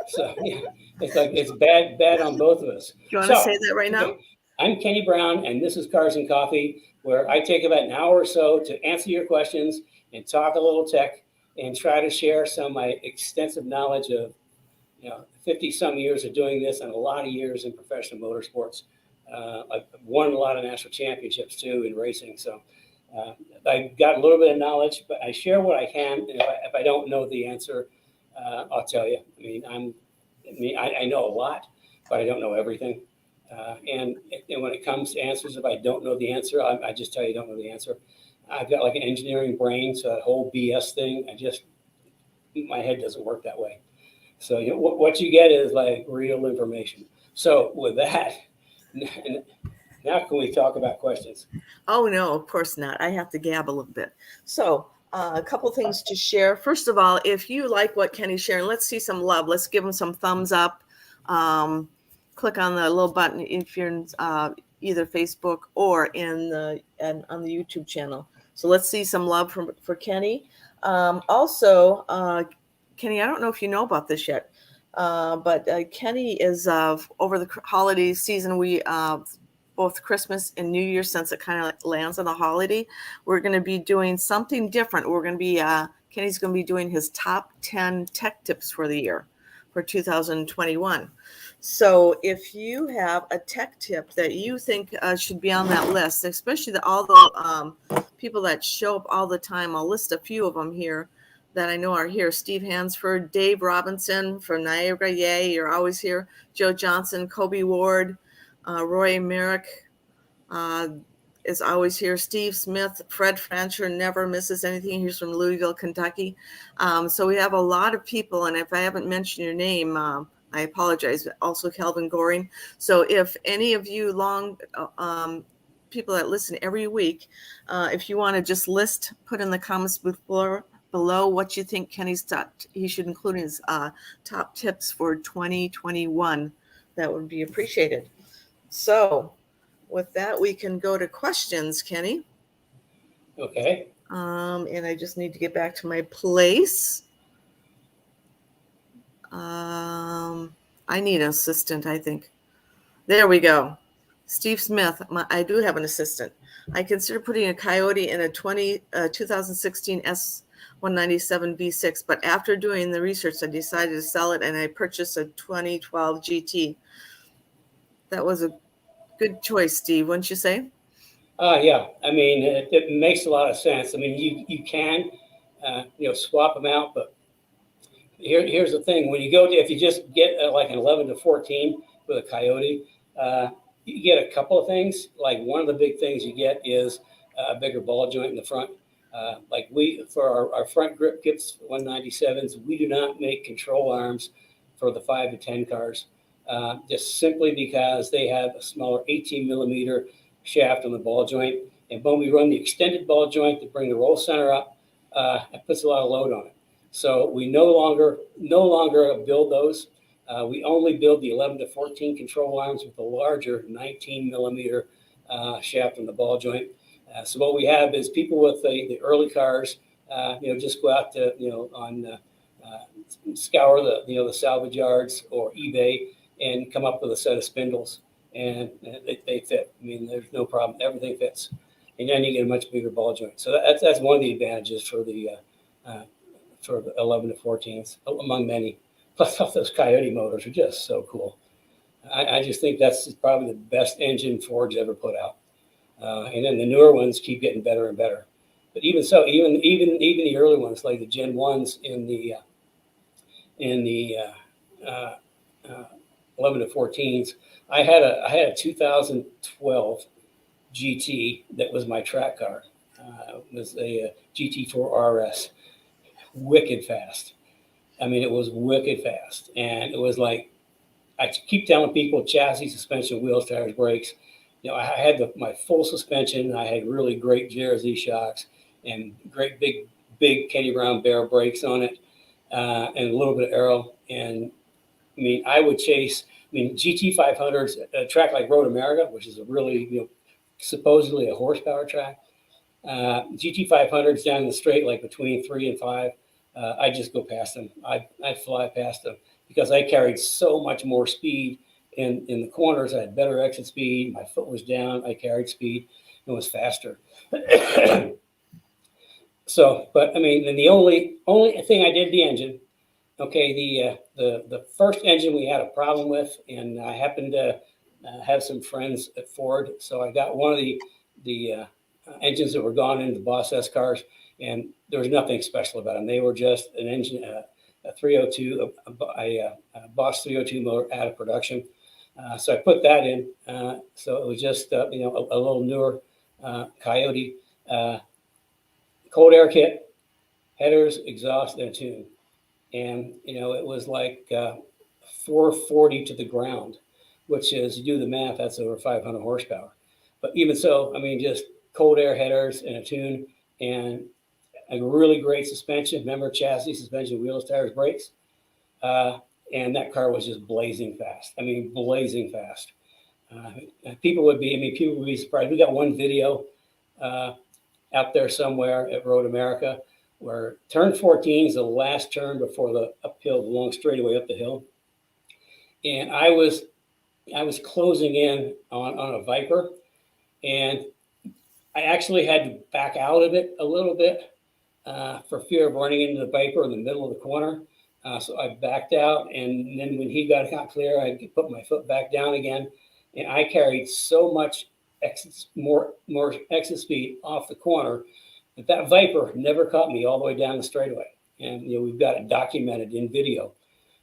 So yeah, it's bad on both of us. Do you want to say that right now? Okay. I'm Kenny Brown, and this is Cars and Coffee, where I take about an hour or so to answer your questions and talk a little tech and try to share some of my extensive knowledge of 50-some years of doing this and a lot of years in professional motorsports. I've won a lot of national championships too in racing, so I've got a little bit of knowledge, but I share what I can. If I don't know the answer, I'll tell you. I know a lot, but I don't know everything. And when it comes to answers, if I don't know the answer, I just tell you I don't know the answer. I've got like an engineering brain, so that whole BS thing, my head doesn't work that way. So what you get is like real information. So with that, now can we talk about questions? Oh, no, of course not. I have to gab a little bit. So a couple things to share. First of all, if you like what Kenny's sharing, let's see some love. Let's give him some thumbs up click on the little button if you're in either Facebook or on the YouTube channel. So let's see some love for Kenny. Also, Kenny, I don't know if you know about this yet, but Kenny is over the holiday season. We both Christmas and New Year, since it kind of lands on a holiday, we're going to be doing something different. We're going to be Kenny's going to be doing his top 10 tech tips for the year for 2021. So if you have a tech tip that you think should be on that list, especially all the people that show up all the time, I'll list a few of them here that I know are here. Steve Hansford, Dave Robinson from Niagara, yay, you're always here. Joe Johnson, Kobe Ward, Roy Merrick is always here. Steve Smith, Fred Francher never misses anything. He's from Louisville, Kentucky. So we have a lot of people, and if I haven't mentioned your name, I apologize. Also, Calvin Goring. So if any of you people that listen every week, if you want to just put in the comments below what you think he should include in his top tips for 2021, that would be appreciated. So with that, we can go to questions, Kenny. Okay. And I just need to get back to my place. I need an assistant, I think. There we go. Steve Smith, I do have an assistant. I consider putting a Coyote in a 2016 S197 V6, but after doing the research, I decided to sell it, and I purchased a 2012 GT. That was a good choice, Steve, wouldn't you say? Yeah. I mean, it makes a lot of sense. I mean, you can, swap them out, but here's the thing: when you if you just get like an 11 to 14 with a Coyote, you get a couple of things. Like one of the big things you get is a bigger ball joint in the front. Like for our front grip kits, 197s, we do not make control arms for the 5 to 10 cars, just simply because they have a smaller 18 millimeter shaft on the ball joint. And when we run the extended ball joint to bring the roll center up, it puts a lot of load on it. So we no longer build those. We only build the 11 to 14 control arms with a larger 19 millimeter shaft on the ball joint. So what we have is people with the early cars, just go out to, scour the salvage yards or eBay and come up with a set of spindles, and they fit. I mean, there's no problem. Everything fits. And then you get a much bigger ball joint. So that's one of the advantages for the 11 to 14s, among many. Plus, all those Coyote motors are just so cool. I just think that's probably the best engine Ford's ever put out. And then the newer ones keep getting better and better. But even so, even the early ones, like the Gen 1s in the 11 to 14s, I had a 2012 GT that was my track car. It was a GT4 RS. Wicked fast. I mean, it was wicked fast. And it was like, I keep telling people, chassis, suspension, wheels, tires, brakes. I had my full suspension. I had really great JRZ shocks and great big Kenny Brown Bear brakes on it, and a little bit of aero. And I mean, I would chase, GT 500s, a track like Road America, which is a really, supposedly a horsepower track. GT 500s down the straight, like between 3 and 5. I just go past them. I fly past them because I carried so much more speed in the corners. I had better exit speed. My foot was down. I carried speed. It was faster. So, but I mean, and the only thing I did the engine. Okay, the first engine we had a problem with, and I happened to have some friends at Ford, so I got one of the engines that were gone into the Boss S cars, and there was nothing special about them. They were just an engine, a 302, a Boss 302 motor out of production. So I put that in. So it was just a little newer Coyote, cold air kit, headers, exhaust, and a tune. And it was like 440 to the ground, which is, you do the math, that's over 500 horsepower. But even so, just cold air headers and a tune and a really great suspension. Remember, chassis, suspension, wheels, tires, brakes. and that car was just blazing fast. I mean, blazing fast. People would be surprised. We got one video out there somewhere at Road America where turn 14 is the last turn before the uphill, long straightaway up the hill. And I was closing in on a Viper, and I actually had to back out of it a little bit for fear of running into the Viper in the middle of the corner. So I backed out, and then when he got clear, I put my foot back down again, and I carried so much more exit speed off the corner that Viper never caught me all the way down the straightaway. And we've got it documented in video.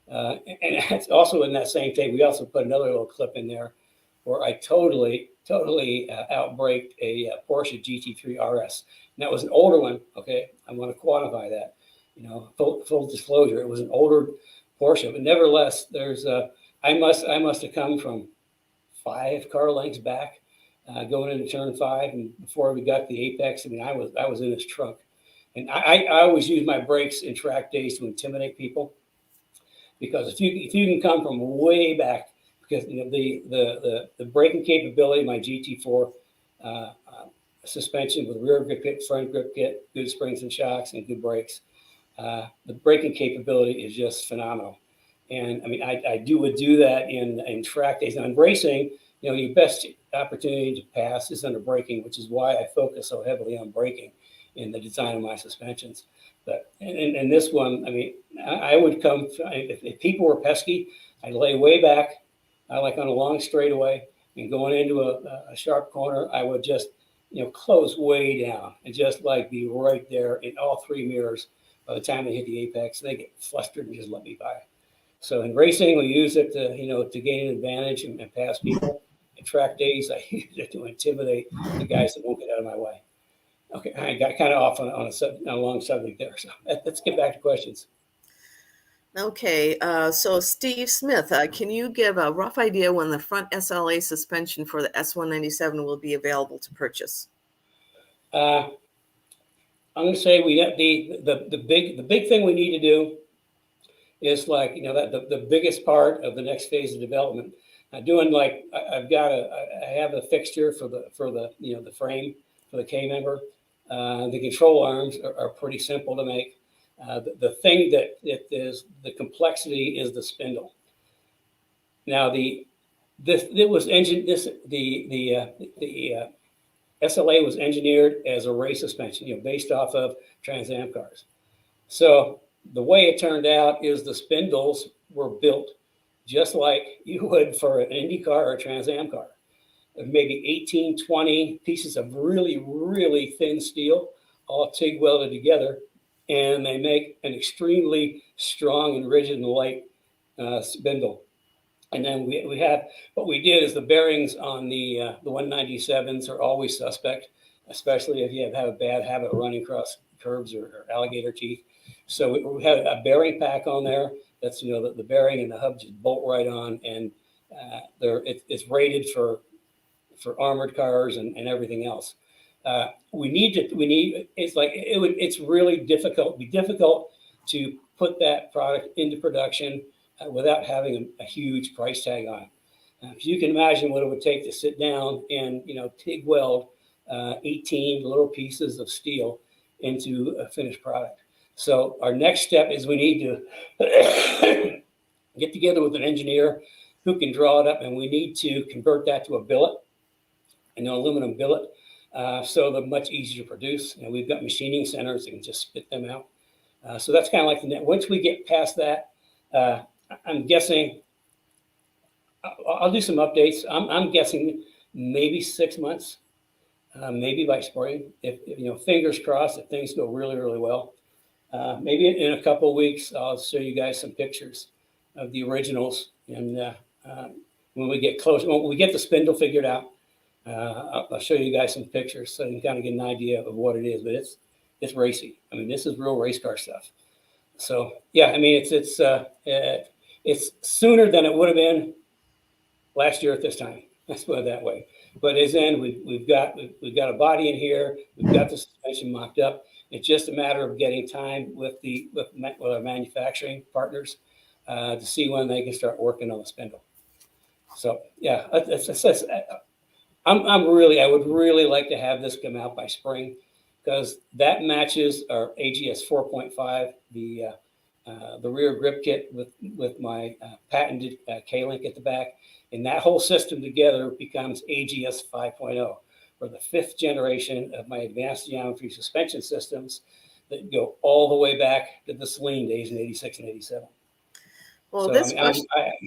And it's also in that same tape. We also put another little clip in there where I totally outbraked a Porsche GT3 RS. And that was an older one. Okay, I want to quantify that. Full disclosure, it was an older Porsche, but nevertheless, there's I must have come from 5 car lengths back going into turn 5, and before we got the apex, I mean, I was in his trunk, and I always use my brakes in track days to intimidate people, because if you can come from way back, because the braking capability of my GT4 suspension with rear grip kit, front grip kit, good springs and shocks, and good brakes. The braking capability is just phenomenal. And I mean, I would do that in track days. Now in racing, your best opportunity to pass is under braking, which is why I focus so heavily on braking in the design of my suspensions. But in this one, I mean, I would come, if people were pesky, I'd lay way back, like on a long straightaway, and going into a sharp corner, I would just, close way down and just like be right there in all 3 mirrors. By the time they hit the apex, they get flustered and just let me by. So in racing, we use it to gain an advantage and pass people. In track days, I use it to intimidate the guys that won't get out of my way. Okay, I got kind of off on a long subject there. So let's get back to questions. Okay, so Steve Smith, can you give a rough idea when the front SLA suspension for the S197 will be available to purchase? I'm going to say we got the big thing we need to do is like that the biggest part of the next phase of development. Doing like I have a fixture for the the frame for the K member. The control arms are pretty simple to make. The thing that is the complexity is the spindle. Now the SLA was engineered as a race suspension, based off of Trans Am cars. So the way it turned out is the spindles were built just like you would for an Indy car or a Trans Am car. Maybe 18, 20 pieces of really, really thin steel, all TIG welded together, and they make an extremely strong and rigid and light spindle. And then we have, what we did is the bearings on the 197s are always suspect, especially if you have a bad habit of running across curves or alligator teeth. So we have a bearing pack on there. That's, the bearing and the hub just bolt right on, and it's rated for armored cars and everything else. It's really difficult. It'd be difficult to put that product into production without having a huge price tag on it. If you can imagine what it would take to sit down and TIG weld 18 little pieces of steel into a finished product. So our next step is we need to get together with an engineer who can draw it up, and we need to convert that to a billet, an aluminum billet, so they're much easier to produce. And we've got machining centers that can just spit them out. So that's kind of like the net. Once we get past that, I'm guessing I'll do some updates. I'm guessing maybe 6 months, maybe by spring. If fingers crossed, if things go really, really well. Maybe in a couple of weeks, I'll show you guys some pictures of the originals. And when we get close, when we get the spindle figured out, I'll show you guys some pictures so you can kind of get an idea of what it is. But it's racy. I mean, this is real race car stuff. So yeah, I mean, it's sooner than it would have been last year at this time. Let's put it that way. But as in, we've got a body in here. We've got the suspension mocked up. It's just a matter of getting time with our manufacturing partners to see when they can start working on the spindle. So yeah, I would really like to have this come out by spring, because that matches our AGS 4.5, the rear grip kit with my patented K-link at the back, and that whole system together becomes AGS 5.0, or the 5th generation of my advanced geometry suspension systems that go all the way back to the Saleen days in '86 and '87. Well, So this I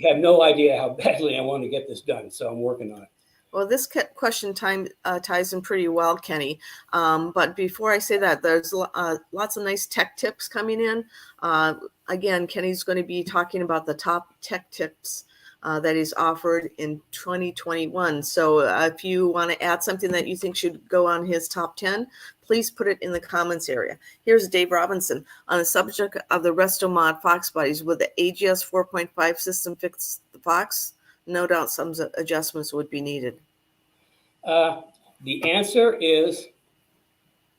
have no idea how badly I want to get this done, so I'm working on it. Well, this question ties in pretty well, Kenny. But before I say that, there's lots of nice tech tips coming in. Again, Kenny's going to be talking about the top tech tips that he's offered in 2021. So if you want to add something that you think should go on his top 10, please put it in the comments area. Here's Dave Robinson on the subject of the Restomod Fox bodies. Would the AGS 4.5 system fix the Fox? No doubt some adjustments would be needed. The answer is,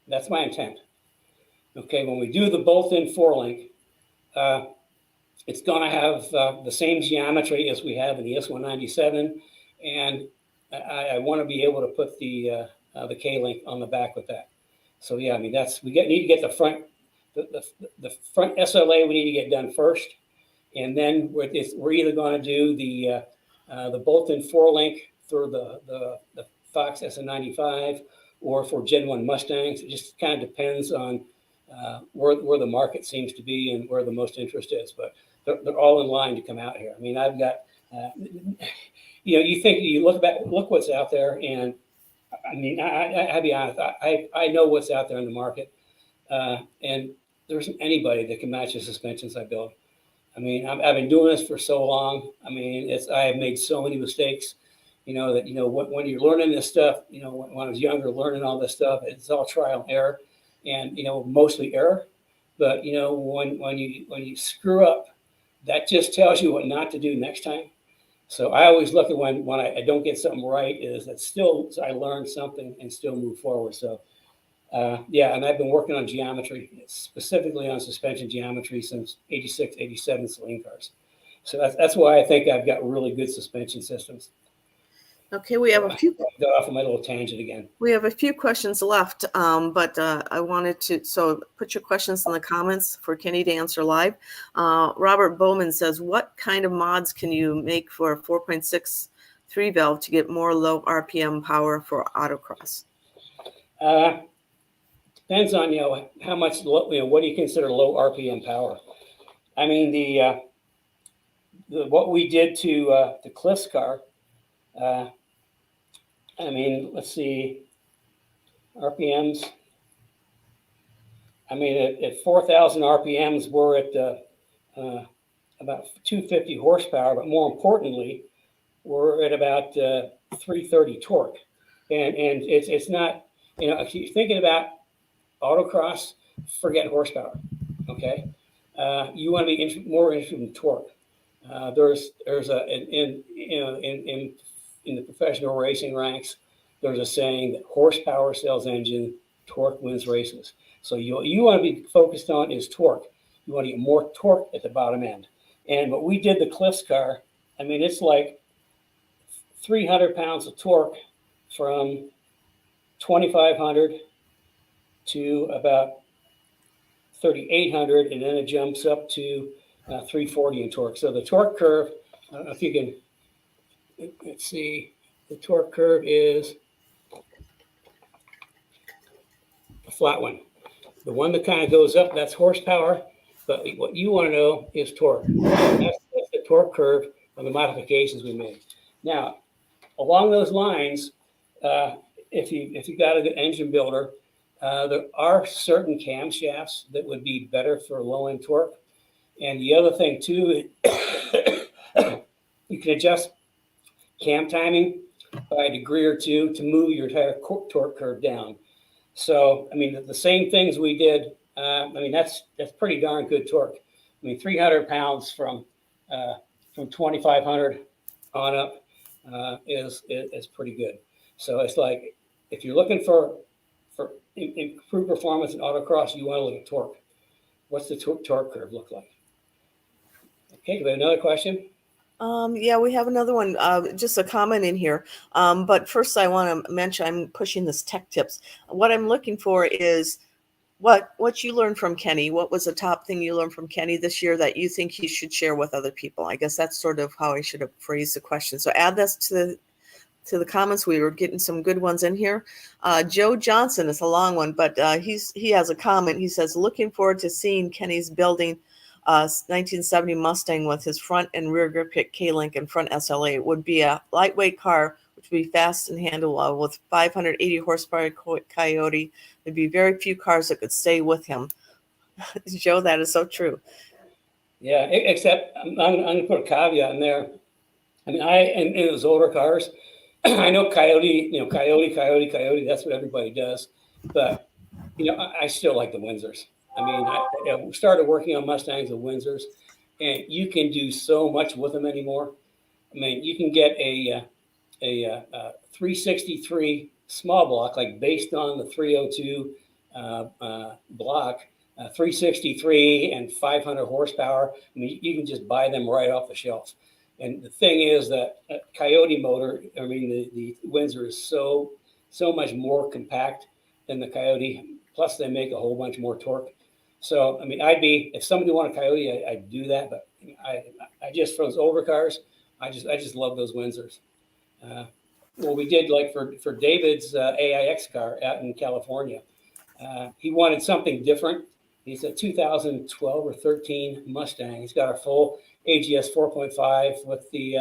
that's my intent. Okay, when we do the bolt-in 4-link, it's going to have the same geometry as we have in the S197, and I want to be able to put the K-link on the back with that. So yeah, I mean, need to get the front SLA we need to get done first, and then we're either going to do the bolt-in 4-link through the Fox SN95, or for Gen 1 Mustangs. It just kind of depends on where the market seems to be and where the most interest is. But they're all in line to come out here. I mean, I've got, you look what's out there, and I mean, I'll be honest, I know what's out there in the market, and there isn't anybody that can match the suspensions I build. I mean, I've been doing this for so long. I mean, I have made so many mistakes. When you're learning this stuff, when I was younger, learning all this stuff, it's all trial and error, and mostly error. But when you screw up, that just tells you what not to do next time. So I always look at when I don't get something right, is that still I learned something and still move forward. So yeah, and I've been working on geometry, specifically on suspension geometry, since '86, '87 Saleen cars. So that's why I think I've got really good suspension systems. Okay, we have a few. Got off on my little tangent again. We have a few questions left, but I wanted to, so put your questions in the comments for Kenny to answer live. Robert Bowman says, what kind of mods can you make for a 4.6 3-valve to get more low RPM power for autocross? Depends on, how much, what do you consider low RPM power? I mean, what we did to Cliff's car, I mean, let's see, RPMs. I mean, at 4,000 RPMs, we're at about 250 horsepower, but more importantly, we're at about 330 torque. And it's not, if you're thinking about autocross, forget horsepower, okay? You want to be more interested in torque. In the professional racing ranks, there's a saying that horsepower sells engine, torque wins races. So you want to be focused on is torque. You want to get more torque at the bottom end. And what we did the Cliffs car, I mean, it's like 300 pounds of torque from 2,500 to about 3,800, and then it jumps up to 340 in torque. So the torque curve, I don't know if you can, let's see, the torque curve is a flat one. The one that kind of goes up, that's horsepower, but what you want to know is torque. That's the torque curve of the modifications we made. Now, along those lines, if you got a good engine builder, there are certain camshafts that would be better for low-end torque. And the other thing too, you can adjust cam timing by a degree or two to move your entire torque curve down. So, I mean, the same things we did, I mean, that's pretty darn good torque. I mean, 300 pounds from 2,500 on up is pretty good. So it's like, if you're looking for improved performance in autocross, you want to look at torque. What's the torque curve look like? Okay, do we have another question? Yeah, we have another one, just a comment in here. But first I want to mention, I'm pushing this tech tips. What I'm looking for is what you learned from Kenny. What was the top thing you learned from Kenny this year that you think he should share with other people? I guess that's sort of how I should have phrased the question. So add this to the comments. We were getting some good ones in here. Joe Johnson is a long one, but he has a comment. He says, looking forward to seeing Kenny's building 1970 Mustang with his front and rear grip kit K-Link and front SLA. It would be a lightweight car, which would be fast and handleable with 580 horsepower Coyote. There'd be very few cars that could stay with him. Joe, that is so true. Yeah, except I'm going to put a caveat in there. I mean, in those older cars, I know Coyote, Coyote, that's what everybody does. But, I still like the Windsors. I mean, I started working on Mustangs and Windsors, and you can do so much with them anymore. I mean, you can get a 363 small block, like based on the 302 block, 363 and 500 horsepower. I mean, you can just buy them right off the shelf. And the thing is that Coyote motor, I mean, the Windsor is so much more compact than the Coyote. Plus, they make a whole bunch more torque. So, I mean, if somebody wanted a Coyote, I'd do that. But I just, for those older cars, I just love those Windsors. Well, we did like for David's AIX car out in California. He wanted something different. He's a 2012 or 13 Mustang. He's got a full AGS 4.5 with the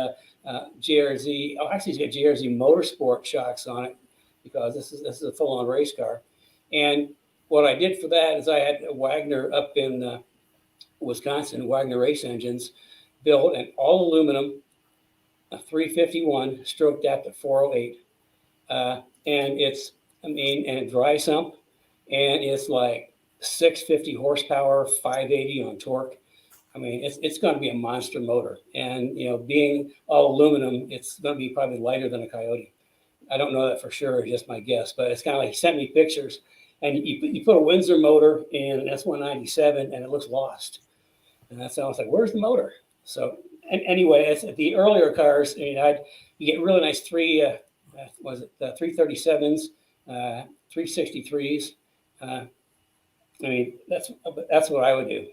JRZ. Oh, actually, he's got JRZ Motorsport shocks on it because this is a full-on race car. And what I did for that is I had Wagner up in Wisconsin, Wagner Race Engines, built an all aluminum, a 351 stroked out to 408. And it dry sump, and it's like 650 horsepower, 580 on torque. I mean, it's going to be a monster motor. And, being all aluminum, it's going to be probably lighter than a Coyote. I don't know that for sure, just my guess. But it's kind of like he sent me pictures. And you put a Windsor motor in an S197, and it looks lost. And that's how I was like, where's the motor? So anyway, it's the earlier cars. I mean, you get really nice 337s, 363s. I mean, that's what I would do.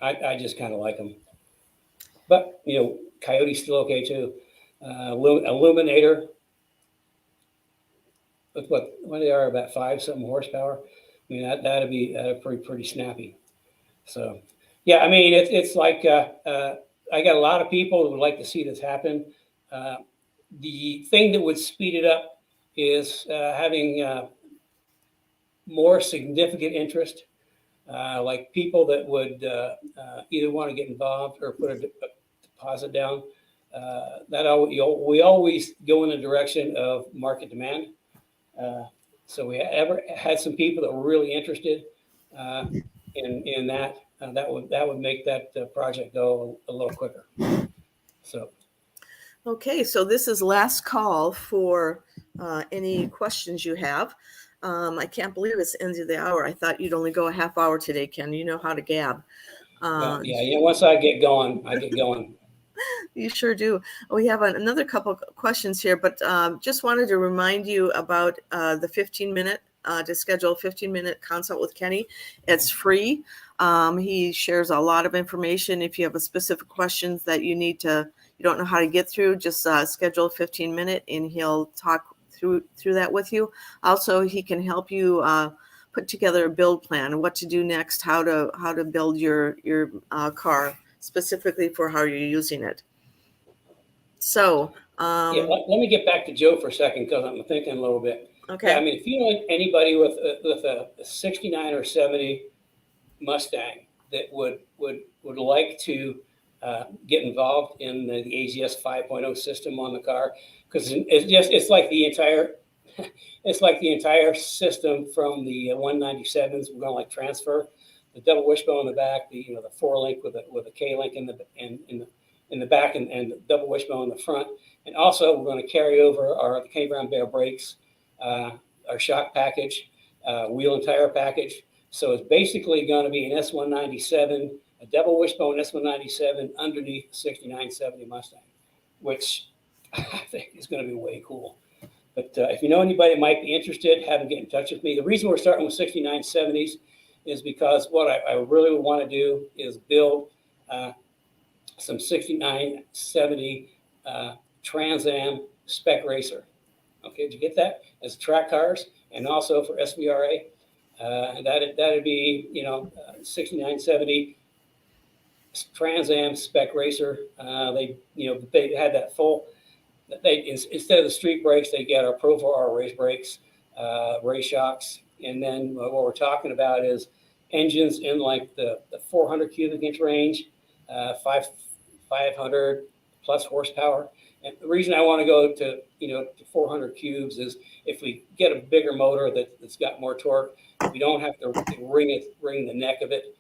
I just kind of like them. But, Coyote's still okay too. Illuminator, with what they are, about 5-something horsepower. I mean, that'd be pretty snappy. So, yeah, I mean, it's like I got a lot of people who would like to see this happen. The thing that would speed it up is having more significant interest, like people that would either want to get involved or put a deposit down. We always go in the direction of market demand. So we ever had some people that were really interested in that. That would make that project go a little quicker. So. Okay, so this is last call for any questions you have. I can't believe it's the end of the hour. I thought you'd only go a half hour today, Ken. You know how to gab. Yeah. Once I get going, I get going. You sure do. We have another couple questions here, but just wanted to remind you about the 15-minute, to schedule a 15-minute consult with Kenny. It's free. He shares a lot of information. If you have a specific questions that you don't know how to get through, just schedule a 15-minute and he'll talk through that with you. Also, he can help you put together a build plan, what to do next, how to build your car specifically for how you're using it. So, let me get back to Joe for a second because I'm thinking a little bit. Okay. Yeah, I mean, if you know anybody with a 69 or 70 Mustang that would like to get involved in the AGS 5.0 system on the car, because it's like the entire system from the 197s. We're going to transfer the double wishbone in the back, the 4-link with a K-link in the back and the double wishbone in the front. And also we're going to carry over the Kenny Brown Bear brakes, our shock package, wheel and tire package. So it's basically going to be an S197 a double wishbone S197 underneath the 6970 Mustang, which I think is going to be way cool. But if you know anybody that might be interested, have them get in touch with me. The reason we're starting with 6970s is because what I really want to do is build some 6970 Trans Am spec racer. Okay, did you get that? As track cars and also for SVRA. That'd be 6970 Trans Am spec racer. They had that full. Instead of the street brakes, they get our Pro 4R race brakes, race shocks, and then what we're talking about is engines in like the 400 cubic inch range, 500 plus horsepower. And the reason I want to go to 400 cubes is if we get a bigger motor that's got more torque, we don't have to wring the neck of it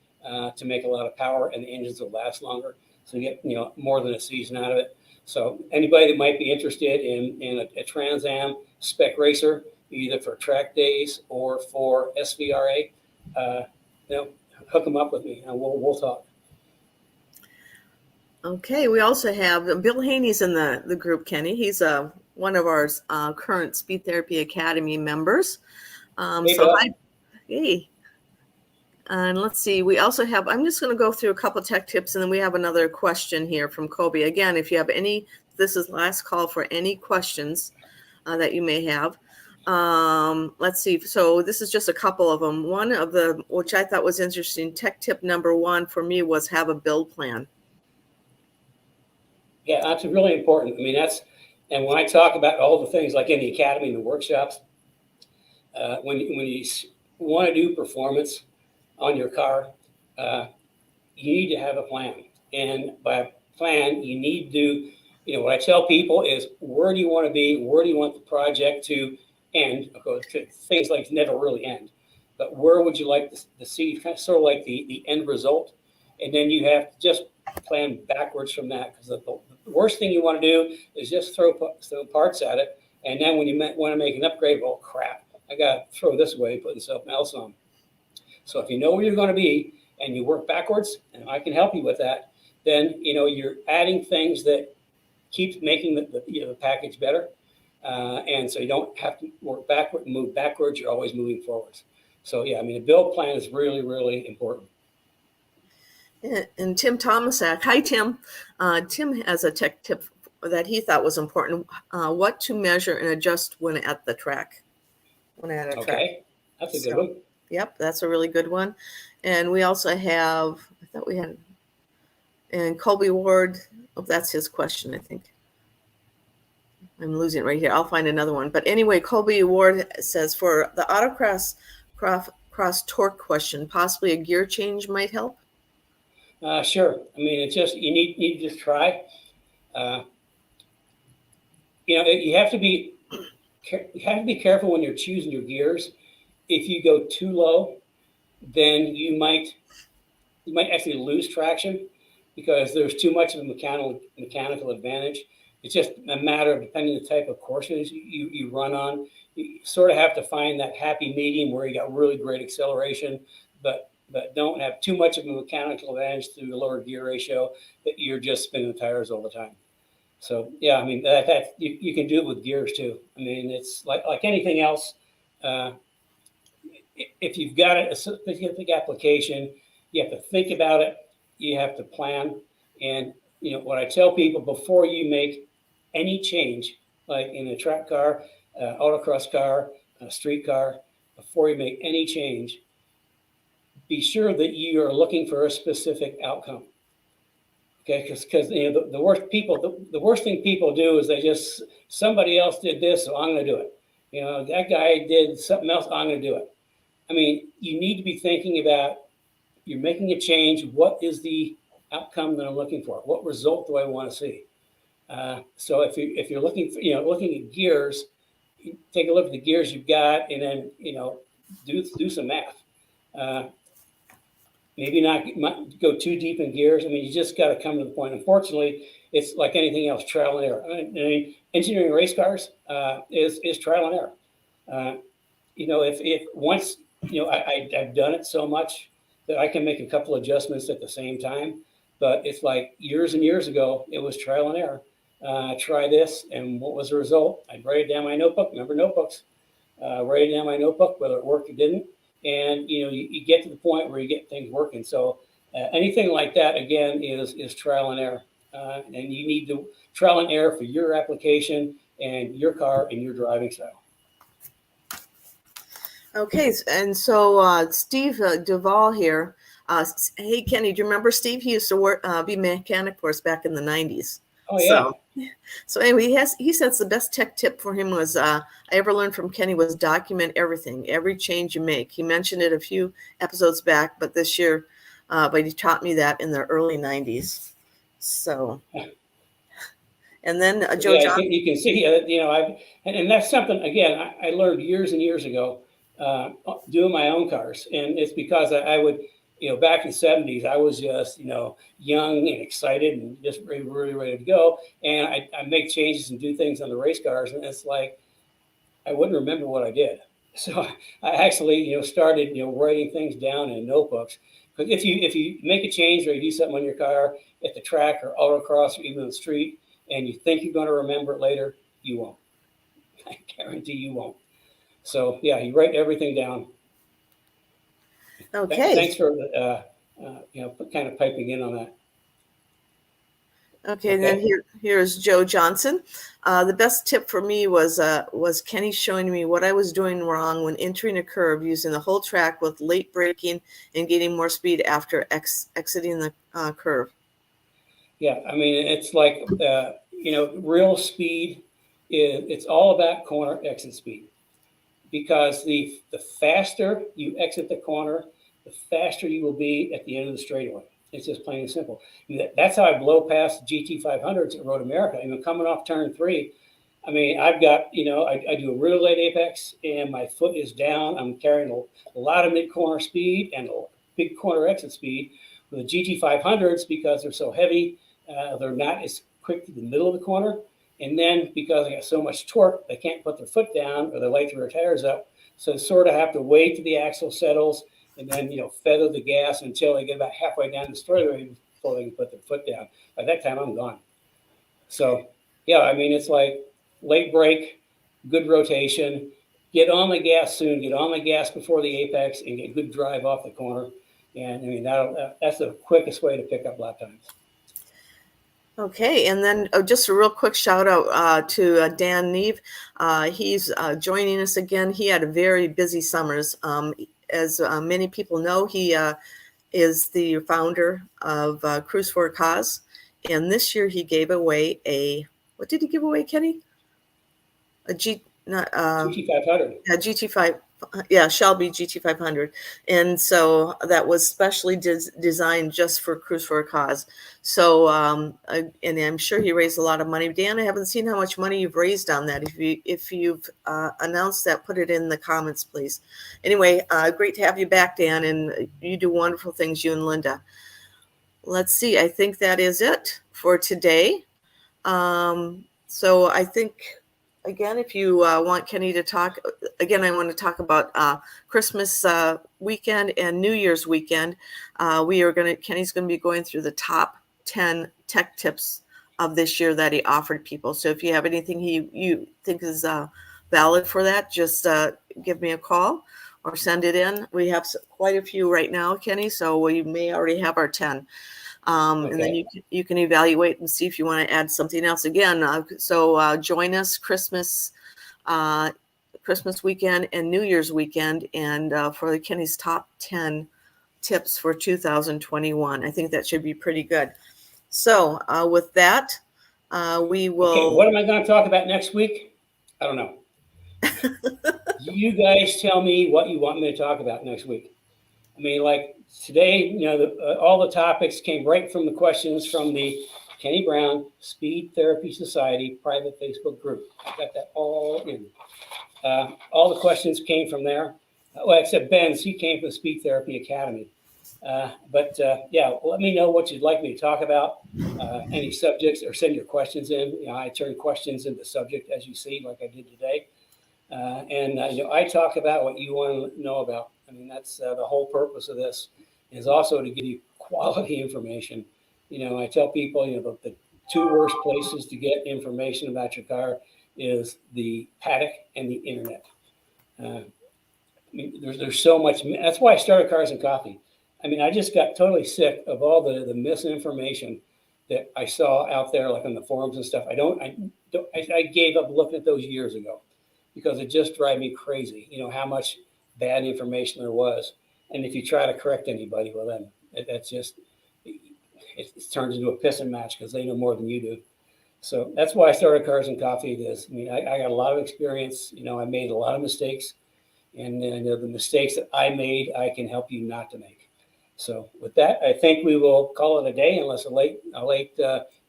to make a lot of power, and the engines will last longer. So you get more than a season out of it. So anybody that might be interested in a Trans Am spec racer, either for track days or for SVRA, hook them up with me and we'll talk. Okay, we also have Bill Haney's in the group, Kenny. He's one of our current Speed Therapy Academy members. Hey, Bill. Hey. And let's see, we also have, I'm just going to go through a couple tech tips, and then we have another question here from Kobe. Again, if you have any, this is last call for any questions that you may have. Let's see. So this is just a couple of them. One of them, which I thought was interesting, tech tip number one for me was have a build plan. Yeah, that's really important. I mean, and when I talk about all the things like in the academy and the workshops, when you want to do performance on your car, you need to have a plan. And by a plan, you need to, what I tell people is, where do you want to be? Where do you want the project to end? Of course, things like never really end. But where would you like to see, kind of sort of like the end result? And then you have to just plan backwards from that, because the worst thing you want to do is just throw parts at it. And then when you want to make an upgrade, oh, crap, I got to throw this away, putting something else on. So if you know where you're going to be and you work backwards, and I can help you with that, then you're adding things that keep making the package better, and so you don't have to work backward and move backwards. You're always moving forwards. So yeah, I mean, a build plan is really, really important. And Tim Tomasak, hi Tim. Tim has a tech tip that he thought was important. What to measure and adjust when at the track. Okay, that's a good one. Yep, that's a really good one. And we also have, I thought we had, and Colby Ward, that's his question, I think. I'm losing it right here. I'll find another one. But anyway, Colby Ward says, for the autocross cross torque question, possibly a gear change might help? Sure. I mean, it's just, you need to just try. You have to be careful when you're choosing your gears. If you go too low, then you might actually lose traction because there's too much of a mechanical advantage. It's just a matter of, depending on the type of courses you run on, you sort of have to find that happy medium where you got really great acceleration, but don't have too much of a mechanical advantage through the lower gear ratio that you're just spinning the tires all the time. So yeah, I mean, that you can do it with gears too. I mean, it's like anything else. If you've got a specific application, you have to think about it. You have to plan. And what I tell people, before you make any change, like in a track car, autocross car, a street car, before you make any change, be sure that you are looking for a specific outcome. Okay, because the worst thing people do is somebody else did this, so I'm going to do it. That guy did something else, I'm going to do it. I mean, you need to be thinking about, you're making a change. What is the outcome that I'm looking for? What result do I want to see? So if you're looking at gears, take a look at the gears you've got, and then do some math. Maybe not go too deep in gears. I mean, you just got to come to the point. Unfortunately, it's like anything else, trial and error. I mean, engineering race cars is trial and error. If once I've done it so much that I can make a couple adjustments at the same time. But it's like years and years ago, it was trial and error. Try this, and what was the result? I'd write it down in my notebook. Remember notebooks? Write it down in my notebook, whether it worked or didn't. And you get to the point where you get things working. So anything like that, again, is trial and error. And you need to trial and error for your application and your car and your driving style. Okay, and so Steve Duvall here. Hey, Kenny, do you remember Steve? He used to work, be mechanic for us back in the 90s. Oh, yeah. So anyway, he says the best tech tip for him was I ever learned from Kenny was document everything, every change you make. He mentioned it a few episodes back, but this year, but he taught me that in the early 90s. So, and then Joe Johnson. You can see, and that's something, again, I learned years and years ago doing my own cars. And it's because I would, back in the 70s, I was just, young and excited and just really ready to go. And I make changes and do things on the race cars. And it's like, I wouldn't remember what I did. So I actually, started, writing things down in notebooks. Because if you make a change or you do something on your car at the track or autocross or even on the street, and you think you're going to remember it later, you won't. I guarantee you won't. So yeah, you write everything down. Okay. Thanks for kind of piping in on that. Okay, and then here's Joe Johnson. The best tip for me was Kenny showing me what I was doing wrong when entering a curve using the whole track with late braking and getting more speed after exiting the curve. Yeah, I mean, it's like real speed it's all about corner exit speed, because the faster you exit the corner, the faster you will be at the end of the straightaway. It's just plain and simple. That's how I blow past GT500s at Road America. Coming off turn 3, I mean, I've got, I do a really late apex and my foot is down. I'm carrying a lot of mid-corner speed and a big corner exit speed. With the GT500s, because they're so heavy, they're not as quick to the middle of the corner. And then because they got so much torque, they can't put their foot down or they light their tires up. So they sort of have to wait till the axle settles and then, feather the gas until they get about halfway down the straightaway before they can put their foot down. By that time, I'm gone. So, yeah, I mean, it's like late brake, good rotation, get on the gas soon, get on the gas before the apex, and get good drive off the corner. And, I mean, that's the quickest way to pick up lap times. Okay, and then just a real quick shout out to Dan Neve. He's joining us again. He had a very busy summers. As many people know, he is the founder of Cruise for a Cause. And this year he gave away what did he give away, Kenny? GT500. Shelby GT500. And so that was specially designed just for Cruise for a Cause. So, and I'm sure he raised a lot of money. Dan, I haven't seen how much money you've raised on that. If you've announced that, put it in the comments, please. Anyway, great to have you back, Dan, and you do wonderful things, you and Linda. Let's see. I think that is it for today. So I think, again, if you want Kenny to talk, again, I want to talk about Christmas weekend and New Year's weekend. Kenny's going to be going through the top 10 tech tips of this year that he offered people. So if you have anything you think is valid for that, just give me a call or send it in. We have quite a few right now, Kenny, so we may already have our 10. Okay. And then you can evaluate and see if you want to add something else. Again, so join us Christmas weekend and New Year's weekend, and for the Kenny's top 10 tips for 2021. I think that should be pretty good. So with that, we will. Okay, what am I going to talk about next week? I don't know. You guys tell me what you want me to talk about next week. I mean, like today, all the topics came right from the questions from the Kenny Brown Speed Therapy Society private Facebook group. I got that all in. All the questions came from there. Well, except Ben's, he came from the Speed Therapy Academy. But let me know what you'd like me to talk about, any subjects, or send your questions in. I turn questions into subject as you see, like I did today. And I talk about what you want to know about. I mean, that's the whole purpose of this. is also to give you quality information. I tell people, the two worst places to get information about your car is the paddock and the internet. There's so much. That's why I started Cars and Coffee. I just got totally sick of all the misinformation that I saw out there, like on the forums and stuff. I gave up looking at those years ago because it just drives me crazy. How much bad information there was, and if you try to correct anybody, well, then that's just it turns into a pissing match because they know more than you do. So that's why I started Cars and Coffee. I got a lot of experience. I made a lot of mistakes. And the mistakes that I made, I can help you not to make. So with that, I think we will call it a day unless a late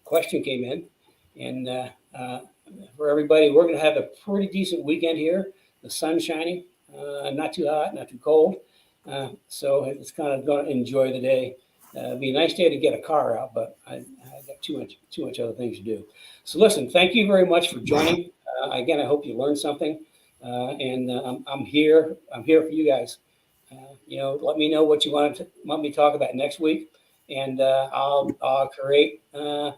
question came in. And for everybody, we're going to have a pretty decent weekend here. The sun's shining, not too hot, not too cold. So it's kind of going to enjoy the day. It'd be a nice day to get a car out, but I got too much other things to do. So listen, thank you very much for joining. Again, I hope you learned something. I'm here. I'm here for you guys. Let me know what you want me to talk about next week, and I'll create an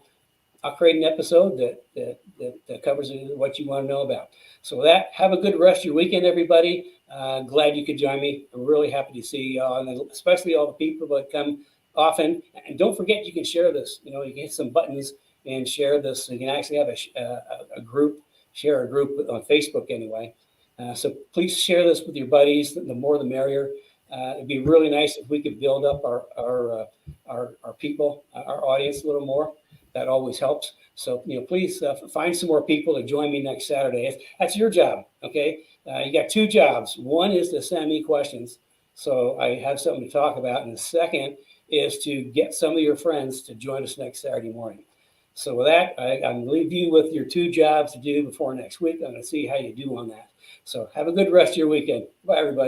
episode that covers what you want to know about. So with that, have a good rest of your weekend, everybody. Glad you could join me. I'm really happy to see y'all, and especially all the people that come often. And don't forget, you can share this. You can hit some buttons and share this. You can actually have a group. Share a group on Facebook anyway. So please share this with your buddies. The more, the merrier. It'd be really nice if we could build up our people, our audience a little more. That always helps. So please find some more people to join me next Saturday. That's your job. Okay, you got two jobs. One is to send me questions, so I have something to talk about, and the second is to get some of your friends to join us next Saturday morning. So with that, I'm going to leave you with your two jobs to do before next week. I'm going to see how you do on that. So have a good rest of your weekend. Bye, everybody.